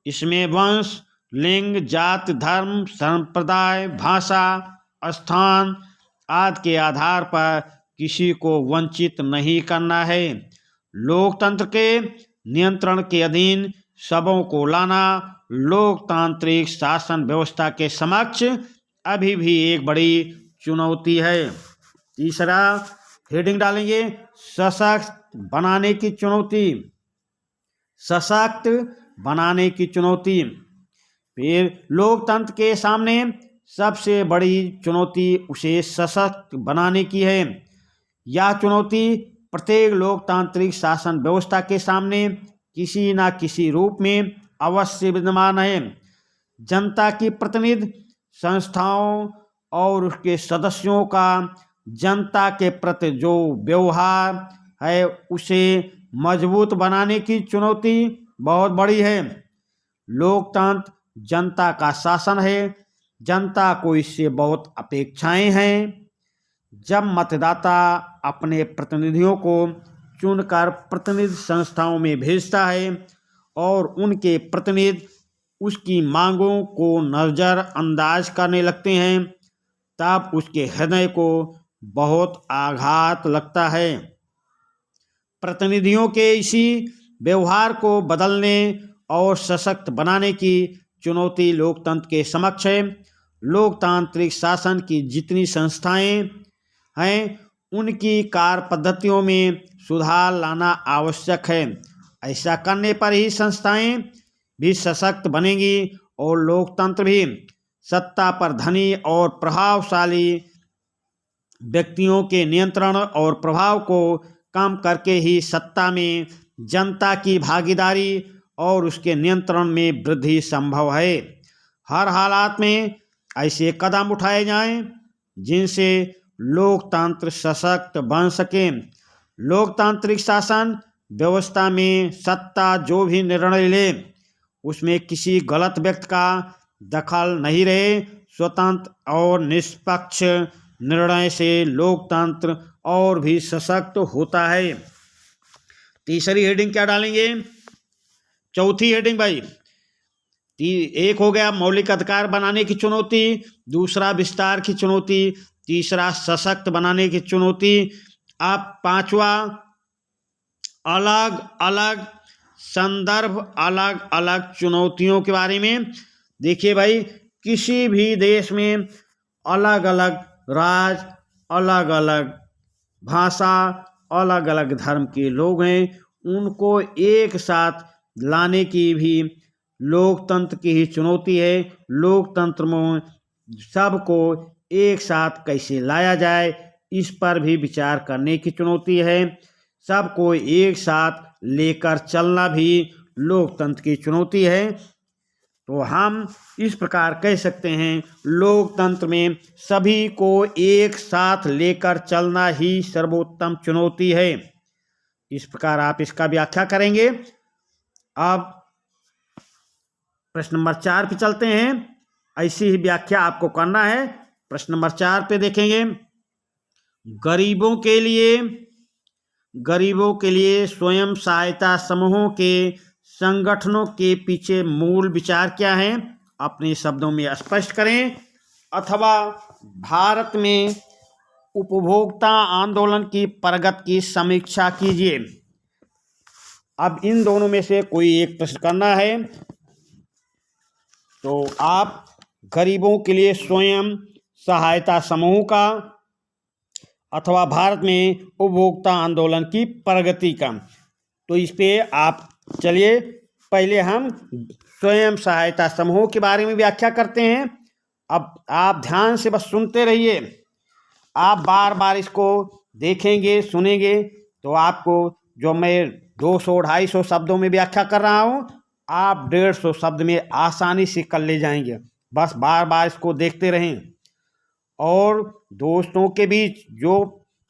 [SPEAKER 1] इसमें वंश, लिंग, जाति, धर्म, संप्रदाय, भाषा, स्थान आदि के आधार पर किसी को वंचित नहीं करना है। लोकतंत्र के नियंत्रण के अधीन सबों को लाना लोकतांत्रिक शासन व्यवस्था के समक्ष अभी भी एक बड़ी चुनौती है। तीसरा हेडिंग डालेंगे, सशक्त बनाने की चुनौती। सशक्त बनाने की चुनौती। फिर लोकतंत्र के सामने सबसे बड़ी चुनौती उसे सशक्त बनाने की है। यह चुनौती प्रत्येक लोकतांत्रिक शासन व्यवस्था के सामने किसी न किसी रूप में अवश्य विद्यमान है। जनता की प्रतिनिधि संस्थाओं और उसके सदस्यों का जनता के प्रति जो व्यवहार है उसे मजबूत बनाने की चुनौती बहुत बड़ी है। लोकतंत्र जनता का शासन है, जनता को इससे बहुत अपेक्षाएं हैं। जब मतदाता अपने प्रतिनिधियों को चुनकर प्रतिनिधि संस्थाओं में भेजता है और उनके प्रतिनिधि उसकी मांगों को नज़रअंदाज करने लगते हैं, तब उसके हृदय को बहुत आघात लगता है। प्रतिनिधियों के इसी व्यवहार को बदलने और सशक्त बनाने की चुनौती लोकतंत्र के समक्ष है। लोकतांत्रिक शासन की जितनी संस्थाएं हैं उनकी कार्य पद्धतियों में सुधार लाना आवश्यक है। ऐसा करने पर ही संस्थाएं भी सशक्त बनेंगी और लोकतंत्र भी। सत्ता पर धनी और प्रभावशाली व्यक्तियों के नियंत्रण और प्रभाव को कम करके ही सत्ता में जनता की भागीदारी और उसके नियंत्रण में वृद्धि संभव है। हर हालात में ऐसे कदम उठाए जाएं जिनसे लोकतंत्र सशक्त बन सके। लोकतांत्रिक शासन व्यवस्था में सत्ता जो भी निर्णय ले उसमें किसी गलत व्यक्ति का दखल नहीं रहे। स्वतंत्र और निष्पक्ष निर्णय से लोकतंत्र और भी सशक्त होता है। तीसरी हेडिंग क्या डालेंगे? चौथी हेडिंग भाई, एक हो गया मौलिक अधिकार बनाने की चुनौती, दूसरा विस्तार की चुनौती, तीसरा सशक्त बनाने की चुनौती। अब पांचवा अलग अलग संदर्भ, अलग अलग चुनौतियों के बारे में देखिए भाई। किसी भी देश में अलग अलग राज्य, अलग अलग भाषा, अलग अलग धर्म के लोग हैं, उनको एक साथ लाने की भी लोकतंत्र की ही चुनौती है। लोकतंत्र में सबको एक साथ कैसे लाया जाए इस पर भी विचार करने की चुनौती है। सबको एक साथ लेकर चलना भी लोकतंत्र की चुनौती है। तो हम इस प्रकार कह सकते हैं, लोकतंत्र में सभी को एक साथ लेकर चलना ही सर्वोत्तम चुनौती है। इस प्रकार आप इसका व्याख्या करेंगे। अब प्रश्न नंबर 4 पे चलते हैं। ऐसी ही व्याख्या आपको करना है। प्रश्न नंबर 4 पे देखेंगे, गरीबों के लिए स्वयं सहायता समूहों के संगठनों के पीछे मूल विचार क्या है? अपने शब्दों में स्पष्ट करें, अथवा भारत में उपभोक्ता आंदोलन की प्रगति की समीक्षा कीजिए। अब इन दोनों में से कोई एक प्रश्न करना है। तो आप गरीबों के लिए स्वयं सहायता समूह का अथवा भारत में उपभोक्ता आंदोलन की प्रगति का, तो इस पे आप चलिए पहले हम स्वयं सहायता समूह के बारे में व्याख्या करते हैं। अब आप ध्यान से बस सुनते रहिए। आप बार बार इसको देखेंगे सुनेंगे तो आपको जो मैं 200-250 शब्दों में व्याख्या कर रहा हूँ आप 150 शब्द में आसानी से कर ले जाएंगे। बस बार बार इसको देखते रहें। और दोस्तों के बीच जो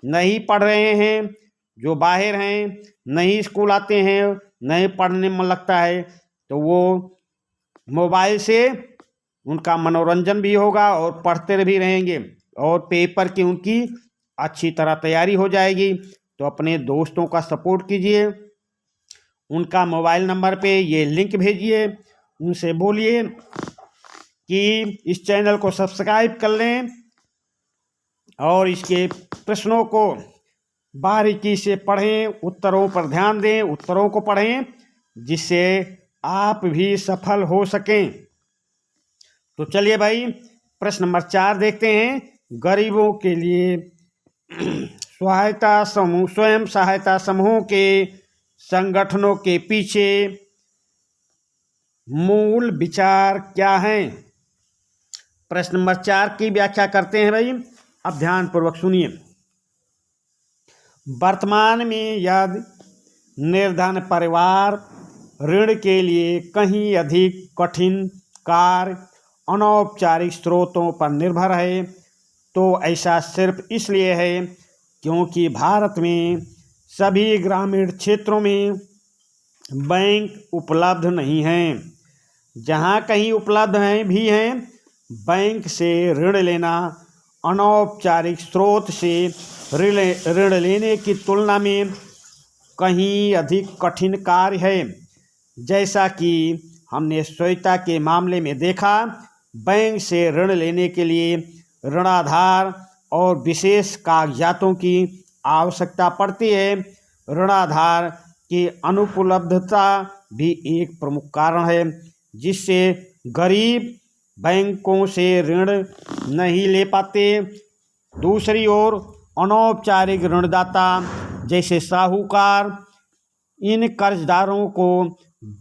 [SPEAKER 1] नहीं पढ़ रहे हैं, जो बाहर हैं, नहीं स्कूल आते हैं, नहीं पढ़ने में लगता है, तो वो मोबाइल से उनका मनोरंजन भी होगा और पढ़ते भी रहेंगे और पेपर की उनकी अच्छी तरह तैयारी हो जाएगी। तो अपने दोस्तों का सपोर्ट कीजिए, उनका मोबाइल नंबर पे ये लिंक भेजिए, उनसे बोलिए कि इस चैनल को सब्सक्राइब कर लें और इसके प्रश्नों को बारीकी से पढ़ें, उत्तरों पर ध्यान दें, उत्तरों को पढ़ें जिससे आप भी सफल हो सकें। तो चलिए भाई प्रश्न नंबर 4 देखते हैं। गरीबों के लिए स्वयं सहायता समूह के संगठनों के पीछे मूल विचार क्या हैं? प्रश्न नंबर 4 की व्याख्या करते हैं भाई। अब ध्यान पूर्वक सुनिए। वर्तमान में यदि निर्धन परिवार ऋण के लिए कहीं अधिक कठिन कार्य अनौपचारिक स्रोतों पर निर्भर है तो ऐसा सिर्फ इसलिए है क्योंकि भारत में सभी ग्रामीण क्षेत्रों में बैंक उपलब्ध नहीं हैं। जहाँ कहीं उपलब्ध हैं भी हैं, बैंक से ऋण लेना अनौपचारिक स्रोत से ऋण लेने की तुलना में कहीं अधिक कठिन कार्य है। जैसा कि हमने श्वेता के मामले में देखा, बैंक से ऋण लेने के लिए ऋणाधार और विशेष कागजातों की आवश्यकता पड़ती है। ऋणाधार की अनुपलब्धता भी एक प्रमुख कारण है जिससे गरीब बैंकों से ऋण नहीं ले पाते। दूसरी ओर अनौपचारिक ऋणदाता जैसे साहूकार इन कर्जदारों को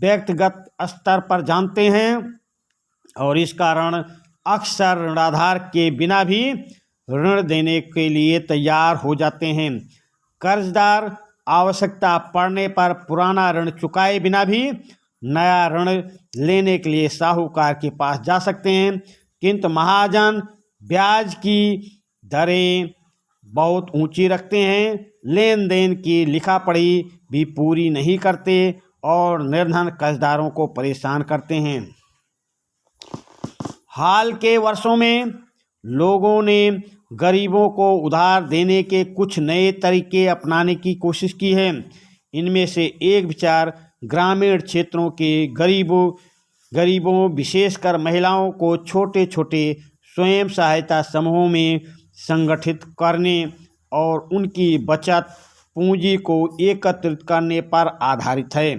[SPEAKER 1] व्यक्तिगत स्तर पर जानते हैं और इस कारण अक्सर ऋणाधार के बिना भी ऋण देने के लिए तैयार हो जाते हैं। कर्जदार आवश्यकता पड़ने पर पुराना ऋण चुकाए बिना भी नया ऋण लेने के लिए साहूकार के पास जा सकते हैं, किंतु महाजन ब्याज की दरें बहुत ऊंची रखते हैं, लेन देन की लिखा पढ़ी भी पूरी नहीं करते और निर्धन कर्जदारों को परेशान करते हैं। हाल के वर्षों में लोगों ने गरीबों को उधार देने के कुछ नए तरीके अपनाने की कोशिश की है। इनमें से एक विचार ग्रामीण क्षेत्रों के गरीबों विशेषकर महिलाओं को छोटे छोटे स्वयं सहायता समूहों में संगठित करने और उनकी बचत पूंजी को एकत्रित करने पर आधारित है।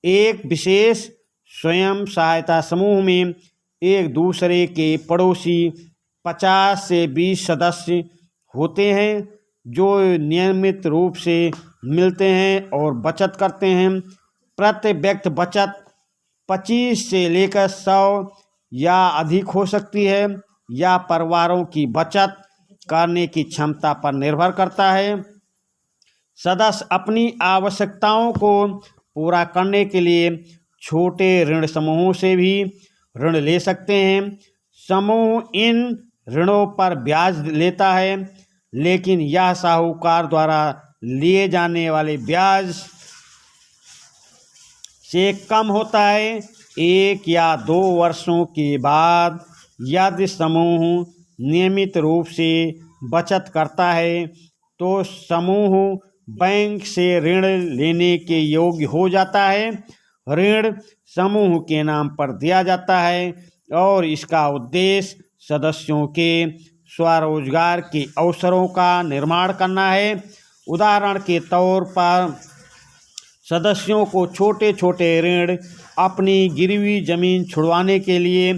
[SPEAKER 1] एक विशेष स्वयं सहायता समूह में एक दूसरे के पड़ोसी 50 से 20 सदस्य होते हैं जो नियमित रूप से मिलते हैं और बचत करते हैं। प्रति व्यक्ति बचत 25 से लेकर 100 या अधिक हो सकती है या परिवारों की बचत करने की क्षमता पर निर्भर करता है। सदस्य अपनी आवश्यकताओं को पूरा करने के लिए छोटे ऋण समूहों से भी ऋण ले सकते हैं। समूह इन ऋणों पर ब्याज लेता है, लेकिन यह साहूकार द्वारा लिए जाने वाले ब्याज से कम होता है। 1 या 2 वर्षों के बाद यदि समूह नियमित रूप से बचत करता है तो समूह बैंक से ऋण लेने के योग्य हो जाता है। ऋण समूह के नाम पर दिया जाता है और इसका उद्देश्य सदस्यों के स्वरोजगार के अवसरों का निर्माण करना है। उदाहरण के तौर पर सदस्यों को छोटे छोटे ऋण, अपनी गिरवी जमीन छुड़वाने के लिए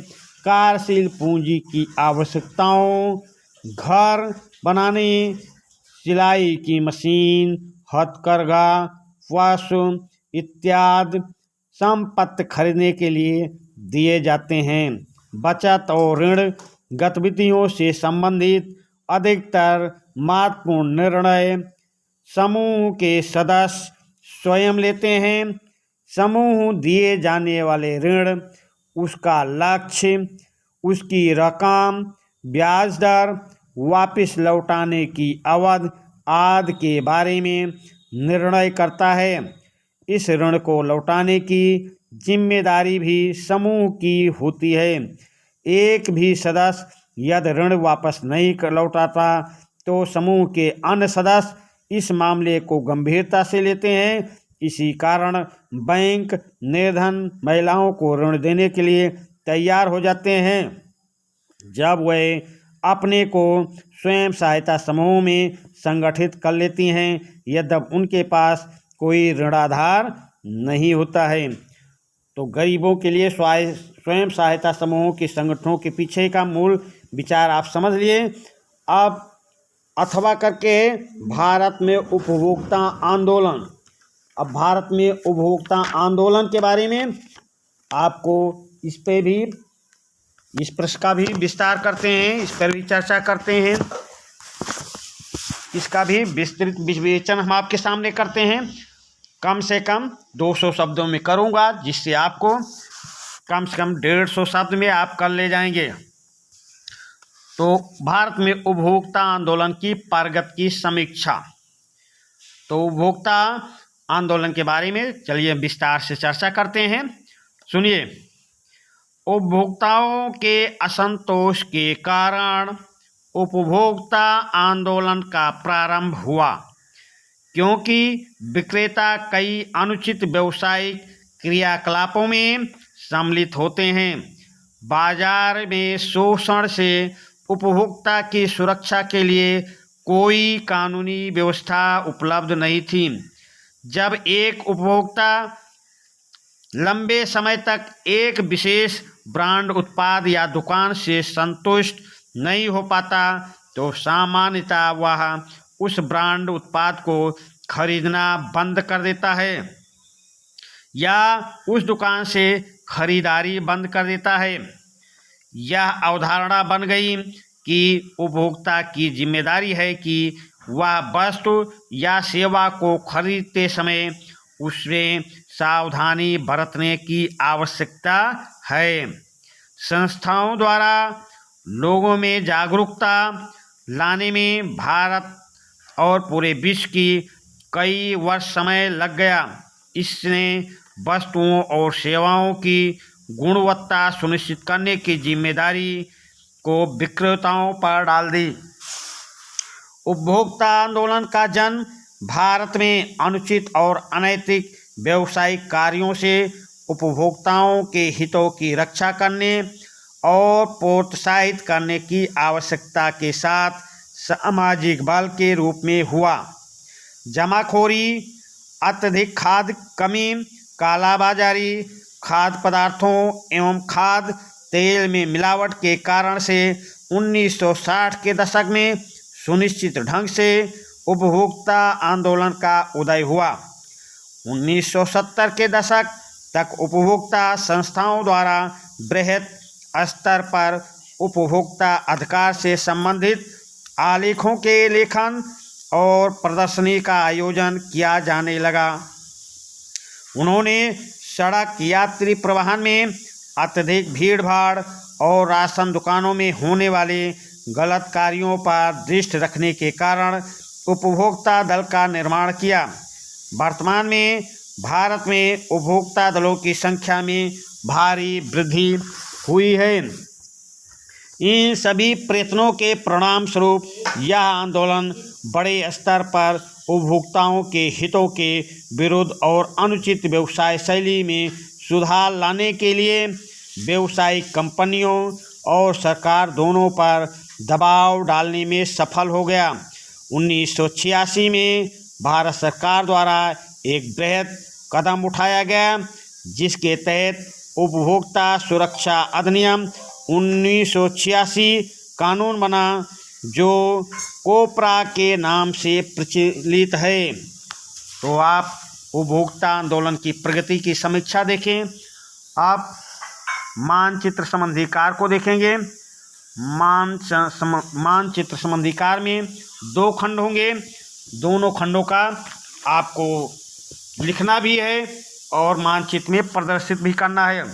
[SPEAKER 1] कार्यशील पूंजी की आवश्यकताओं, घर बनाने, सिलाई की मशीन, हथकरघा, पशु इत्यादि संपत्ति खरीदने के लिए दिए जाते हैं। बचत और ऋण गतिविधियों से संबंधित अधिकतर महत्वपूर्ण निर्णय समूह के सदस्य स्वयं लेते हैं। समूह दिए जाने वाले ऋण, उसका लक्ष्य, उसकी रकम, ब्याज दर, वापस लौटाने की अवधि आदि के बारे में निर्णय करता है। इस ऋण को लौटाने की जिम्मेदारी भी समूह की होती है। एक भी सदस्य यदि ऋण वापस नहीं लौटाता तो समूह के अन्य सदस्य इस मामले को गंभीरता से लेते हैं। इसी कारण बैंक निर्धन महिलाओं को ऋण देने के लिए तैयार हो जाते हैं जब वे अपने को स्वयं सहायता समूह में संगठित कर लेती हैं, यद्यपि उनके पास कोई ऋणाधार नहीं होता है। तो गरीबों के लिए स्वयं सहायता समूहों के संगठनों के पीछे का मूल विचार आप समझ लिए। अब अथवा करके भारत में उपभोक्ता आंदोलन। अब भारत में उपभोक्ता आंदोलन के बारे में आपको इस प्रश्न का भी विस्तार करते हैं, इस पर भी चर्चा करते हैं, इसका भी विस्तृत विवेचन हम आपके सामने करते हैं। कम से कम 200 शब्दों में करूँगा, जिससे आपको कम से कम 150 शब्द में आप कर ले जाएंगे। तो भारत में उपभोक्ता आंदोलन की प्रगति की समीक्षा। तो उपभोक्ता आंदोलन के बारे में चलिए विस्तार से चर्चा करते हैं। सुनिए। उपभोक्ताओं के असंतोष के कारण उपभोक्ता आंदोलन का प्रारंभ हुआ, क्योंकि विक्रेता कई अनुचित व्यावसायिक क्रियाकलापों में सम्मिलित होते हैं। बाजार में शोषण से उपभोक्ता की सुरक्षा के लिए कोई कानूनी व्यवस्था उपलब्ध नहीं थी। जब एक उपभोक्ता लंबे समय तक एक विशेष ब्रांड उत्पाद या दुकान से संतुष्ट नहीं हो पाता तो सामान्यतः वह उस ब्रांड उत्पाद को खरीदना बंद कर देता है या उस दुकान से खरीदारी बंद कर देता है। यह अवधारणा बन गई कि उपभोक्ता की जिम्मेदारी है कि वह वस्तु या सेवा को खरीदते समय उसमें सावधानी बरतने की आवश्यकता है। संस्थाओं द्वारा लोगों में जागरूकता लाने में भारत और पूरे विश्व की कई वर्ष समय लग गया। इसने वस्तुओं और सेवाओं की गुणवत्ता सुनिश्चित करने की जिम्मेदारी को विक्रेताओं पर डाल दी। उपभोक्ता आंदोलन का जन्म भारत में अनुचित और अनैतिक व्यावसायिक कार्यों से उपभोक्ताओं के हितों की रक्षा करने और प्रोत्साहित करने की आवश्यकता के साथ सामाजिक बल के रूप में हुआ। जमाखोरी, अत्यधिक खाद्य कमी, कालाबाजारी, खाद्य पदार्थों एवं खाद्य तेल में मिलावट के कारण से 1960 के दशक में सुनिश्चित ढंग से उपभोक्ता आंदोलन का उदय हुआ। 1970 के दशक तक उपभोक्ता संस्थाओं द्वारा बृहत स्तर पर उपभोक्ता अधिकार से संबंधित आलेखों के लेखन और प्रदर्शनी का आयोजन किया जाने लगा। उन्होंने सड़क यात्री परिवहन में अत्यधिक भीड़भाड़ और राशन दुकानों में होने वाले गलत कार्यों पर दृष्टि रखने के कारण उपभोक्ता दल का निर्माण किया। वर्तमान में भारत में उपभोक्ता दलों की संख्या में भारी वृद्धि हुई है। इन सभी प्रयत्नों के परिणाम स्वरूप यह आंदोलन बड़े स्तर पर उपभोक्ताओं के हितों के विरुद्ध और अनुचित व्यवसाय शैली में सुधार लाने के लिए व्यावसायिक कंपनियों और सरकार दोनों पर दबाव डालने में सफल हो गया। 1986 में भारत सरकार द्वारा एक बृहद कदम उठाया गया, जिसके तहत उपभोक्ता सुरक्षा अधिनियम 1986 कानून बना, जो कोपरा के नाम से प्रचलित है। तो आप उपभोक्ता आंदोलन की प्रगति की समीक्षा देखें। आप मानचित्र संबंधी कार्य को देखेंगे। मानचित्र संबंधी कार्य में 2 खंड होंगे। दोनों खंडों का आपको लिखना भी है और मानचित्र में प्रदर्शित भी करना है।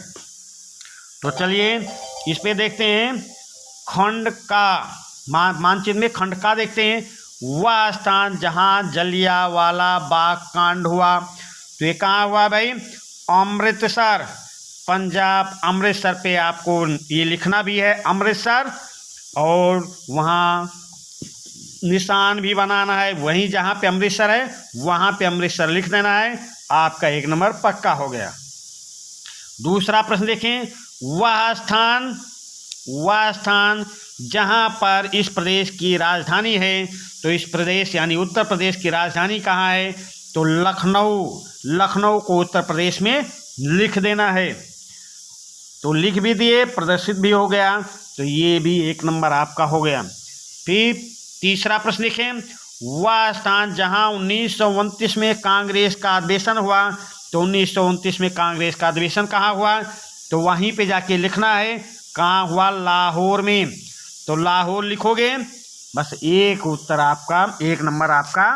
[SPEAKER 1] तो चलिए इस पे देखते हैं। खंड का मानचित्र में खंड का देखते हैं। वह स्थान जहां जलियांवाला बाग कांड हुआ। तो ये कहाँ हुआ भाई? अमृतसर, पंजाब। अमृतसर पे आपको ये लिखना भी है अमृतसर, और वहाँ निशान भी बनाना है। वहीं जहाँ पे अमृतसर है वहाँ पे अमृतसर लिख देना है। आपका 1 नंबर पक्का हो गया। दूसरा प्रश्न देखें। वह स्थान जहाँ पर इस प्रदेश की राजधानी है। तो इस प्रदेश यानी उत्तर प्रदेश की राजधानी कहाँ है? तो लखनऊ को उत्तर प्रदेश में लिख देना है। तो लिख भी दिए, प्रदर्शित भी हो गया। तो ये भी 1 नंबर आपका हो गया। फिर तीसरा प्रश्न लिखें। वह स्थान जहां 1929 में कांग्रेस का अधिवेशन हुआ। तो 1929 में कांग्रेस का अधिवेशन कहाँ हुआ? तो वहीं पे जाके लिखना है। कहाँ हुआ? लाहौर में। तो लाहौर लिखोगे, बस एक उत्तर आपका 1 नंबर आपका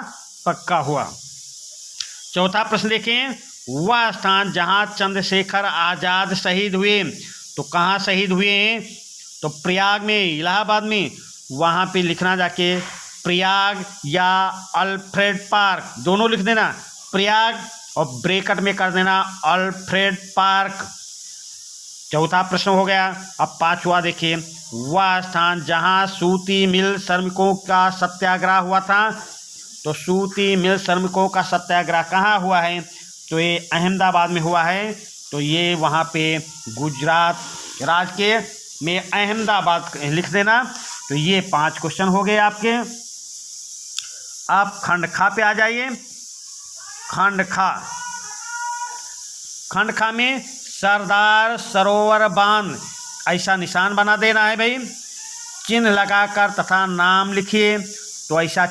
[SPEAKER 1] पक्का हुआ। चौथा प्रश्न देखें। वह स्थान जहां चंद्रशेखर आजाद शहीद हुए। तो कहाँ शहीद हुए हैं? तो प्रयाग में, इलाहाबाद में। वहाँ पे लिखना जाके प्रयाग या अल्फ्रेड पार्क, दोनों लिख देना। प्रयाग और ब्रैकेट में कर देना अल्फ्रेड पार्क। चौथा प्रश्न हो गया। अब पांचवा देखिए। वह स्थान जहां सूती मिल श्रमिकों का सत्याग्रह हुआ था। तो सूती मिल श्रमिकों का सत्याग्रह कहाँ हुआ है? तो ये अहमदाबाद में हुआ है। तो ये वहाँ पे गुजरात राज्य के में अहमदाबाद लिख देना। तो ये 5 क्वेश्चन हो गए आपके। आप खंड खा पे आ जाइए। खंड खा में सरदार सरोवर बांध ऐसा निशान बना देना है भाई। चिन्ह लगाकर तथा नाम लिखिए। तो ऐसा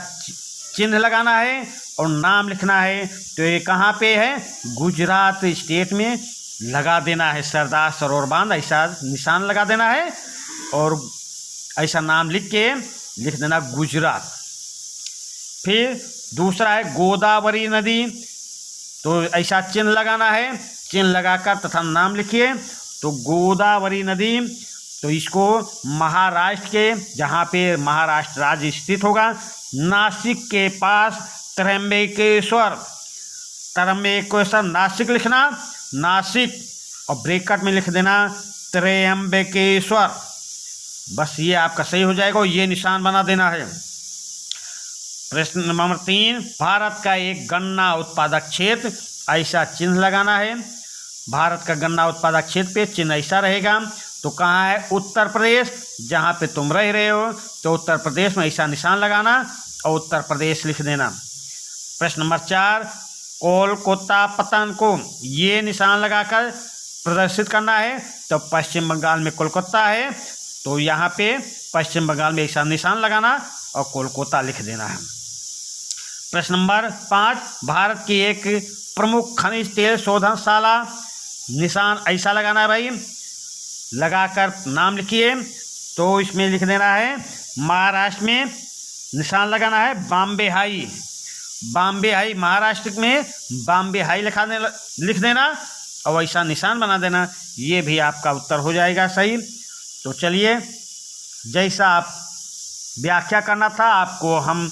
[SPEAKER 1] चिन्ह लगाना है और नाम लिखना है। तो ये कहाँ पे है? गुजरात स्टेट में लगा देना है। सरदार सरोवर बांध ऐसा निशान लगा देना है और ऐसा नाम लिख देना गुजरात। फिर दूसरा है गोदावरी नदी। तो ऐसा चिन्ह लगाना है। चिन्ह लगाकर तथा नाम लिखिए। तो गोदावरी नदी, तो इसको महाराष्ट्र के, जहाँ पे महाराष्ट्र राज्य स्थित होगा, नासिक के पास त्र्यंबकेश्वर नासिक लिखना, नासिक और ब्रैकेट में लिख देना त्र्यंबकेश्वर। बस ये आपका सही हो जाएगा। ये निशान बना देना है। प्रश्न नंबर 3। भारत का एक गन्ना उत्पादक क्षेत्र, ऐसा चिन्ह लगाना है। भारत का गन्ना उत्पादक क्षेत्र पे चिन्ह ऐसा रहेगा। तो कहाँ है? उत्तर प्रदेश, जहाँ पे तुम रह रहे हो। तो उत्तर प्रदेश में ऐसा निशान लगाना और उत्तर प्रदेश लिख देना। प्रश्न नंबर 4। कोलकाता पतन को ये निशान लगाकर प्रदर्शित करना है। तो पश्चिम बंगाल में कोलकाता है। तो यहाँ पे पश्चिम बंगाल में ऐसा निशान लगाना और कोलकाता लिख देना है। प्रश्न नंबर 5। भारत की एक प्रमुख खनिज तेल शोधनशाला, निशान ऐसा लगाना है भाई। लगाकर नाम लिखिए। तो इसमें लिख देना है महाराष्ट्र में, निशान लगाना है बॉम्बे हाई। बॉम्बे हाई महाराष्ट्र में, बॉम्बे हाई लिख देना और ऐसा निशान बना देना। ये भी आपका उत्तर हो जाएगा सही। तो चलिए, जैसा आप व्याख्या करना था आपको हम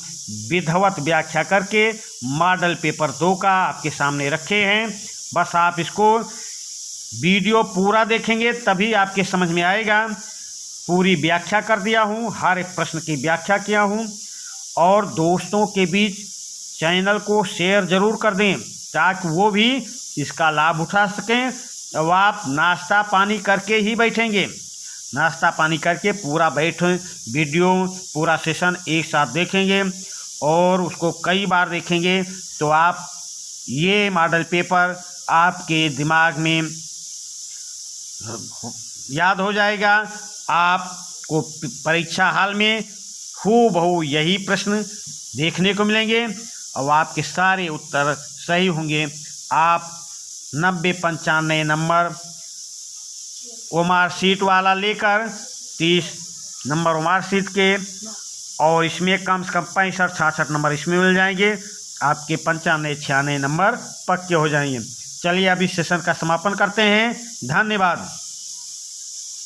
[SPEAKER 1] विधिवत व्याख्या करके मॉडल पेपर 2 का आपके सामने रखे हैं। बस आप इसको वीडियो पूरा देखेंगे तभी आपके समझ में आएगा। पूरी व्याख्या कर दिया हूँ, हर एक प्रश्न की व्याख्या किया हूँ। और दोस्तों के बीच चैनल को शेयर ज़रूर कर दें ताकि वो भी इसका लाभ उठा सकें। अब आप नाश्ता पानी करके ही बैठेंगे, नाश्ता पानी करके पूरा वीडियो पूरा सेशन एक साथ देखेंगे और उसको कई बार देखेंगे तो आप ये मॉडल पेपर आपके दिमाग में याद हो जाएगा। आपको परीक्षा हाल में हूबहू यही प्रश्न देखने को मिलेंगे और आपके सारे उत्तर सही होंगे। आप 90-95 नंबर मार्कशीट वाला लेकर 30 नंबर मार्कशीट के और इसमें कम से कम 65-66 नंबर इसमें मिल जाएंगे। आपके 95-96 नंबर पक्के हो जाएंगे। चलिए अभी सेशन का समापन करते हैं। धन्यवाद।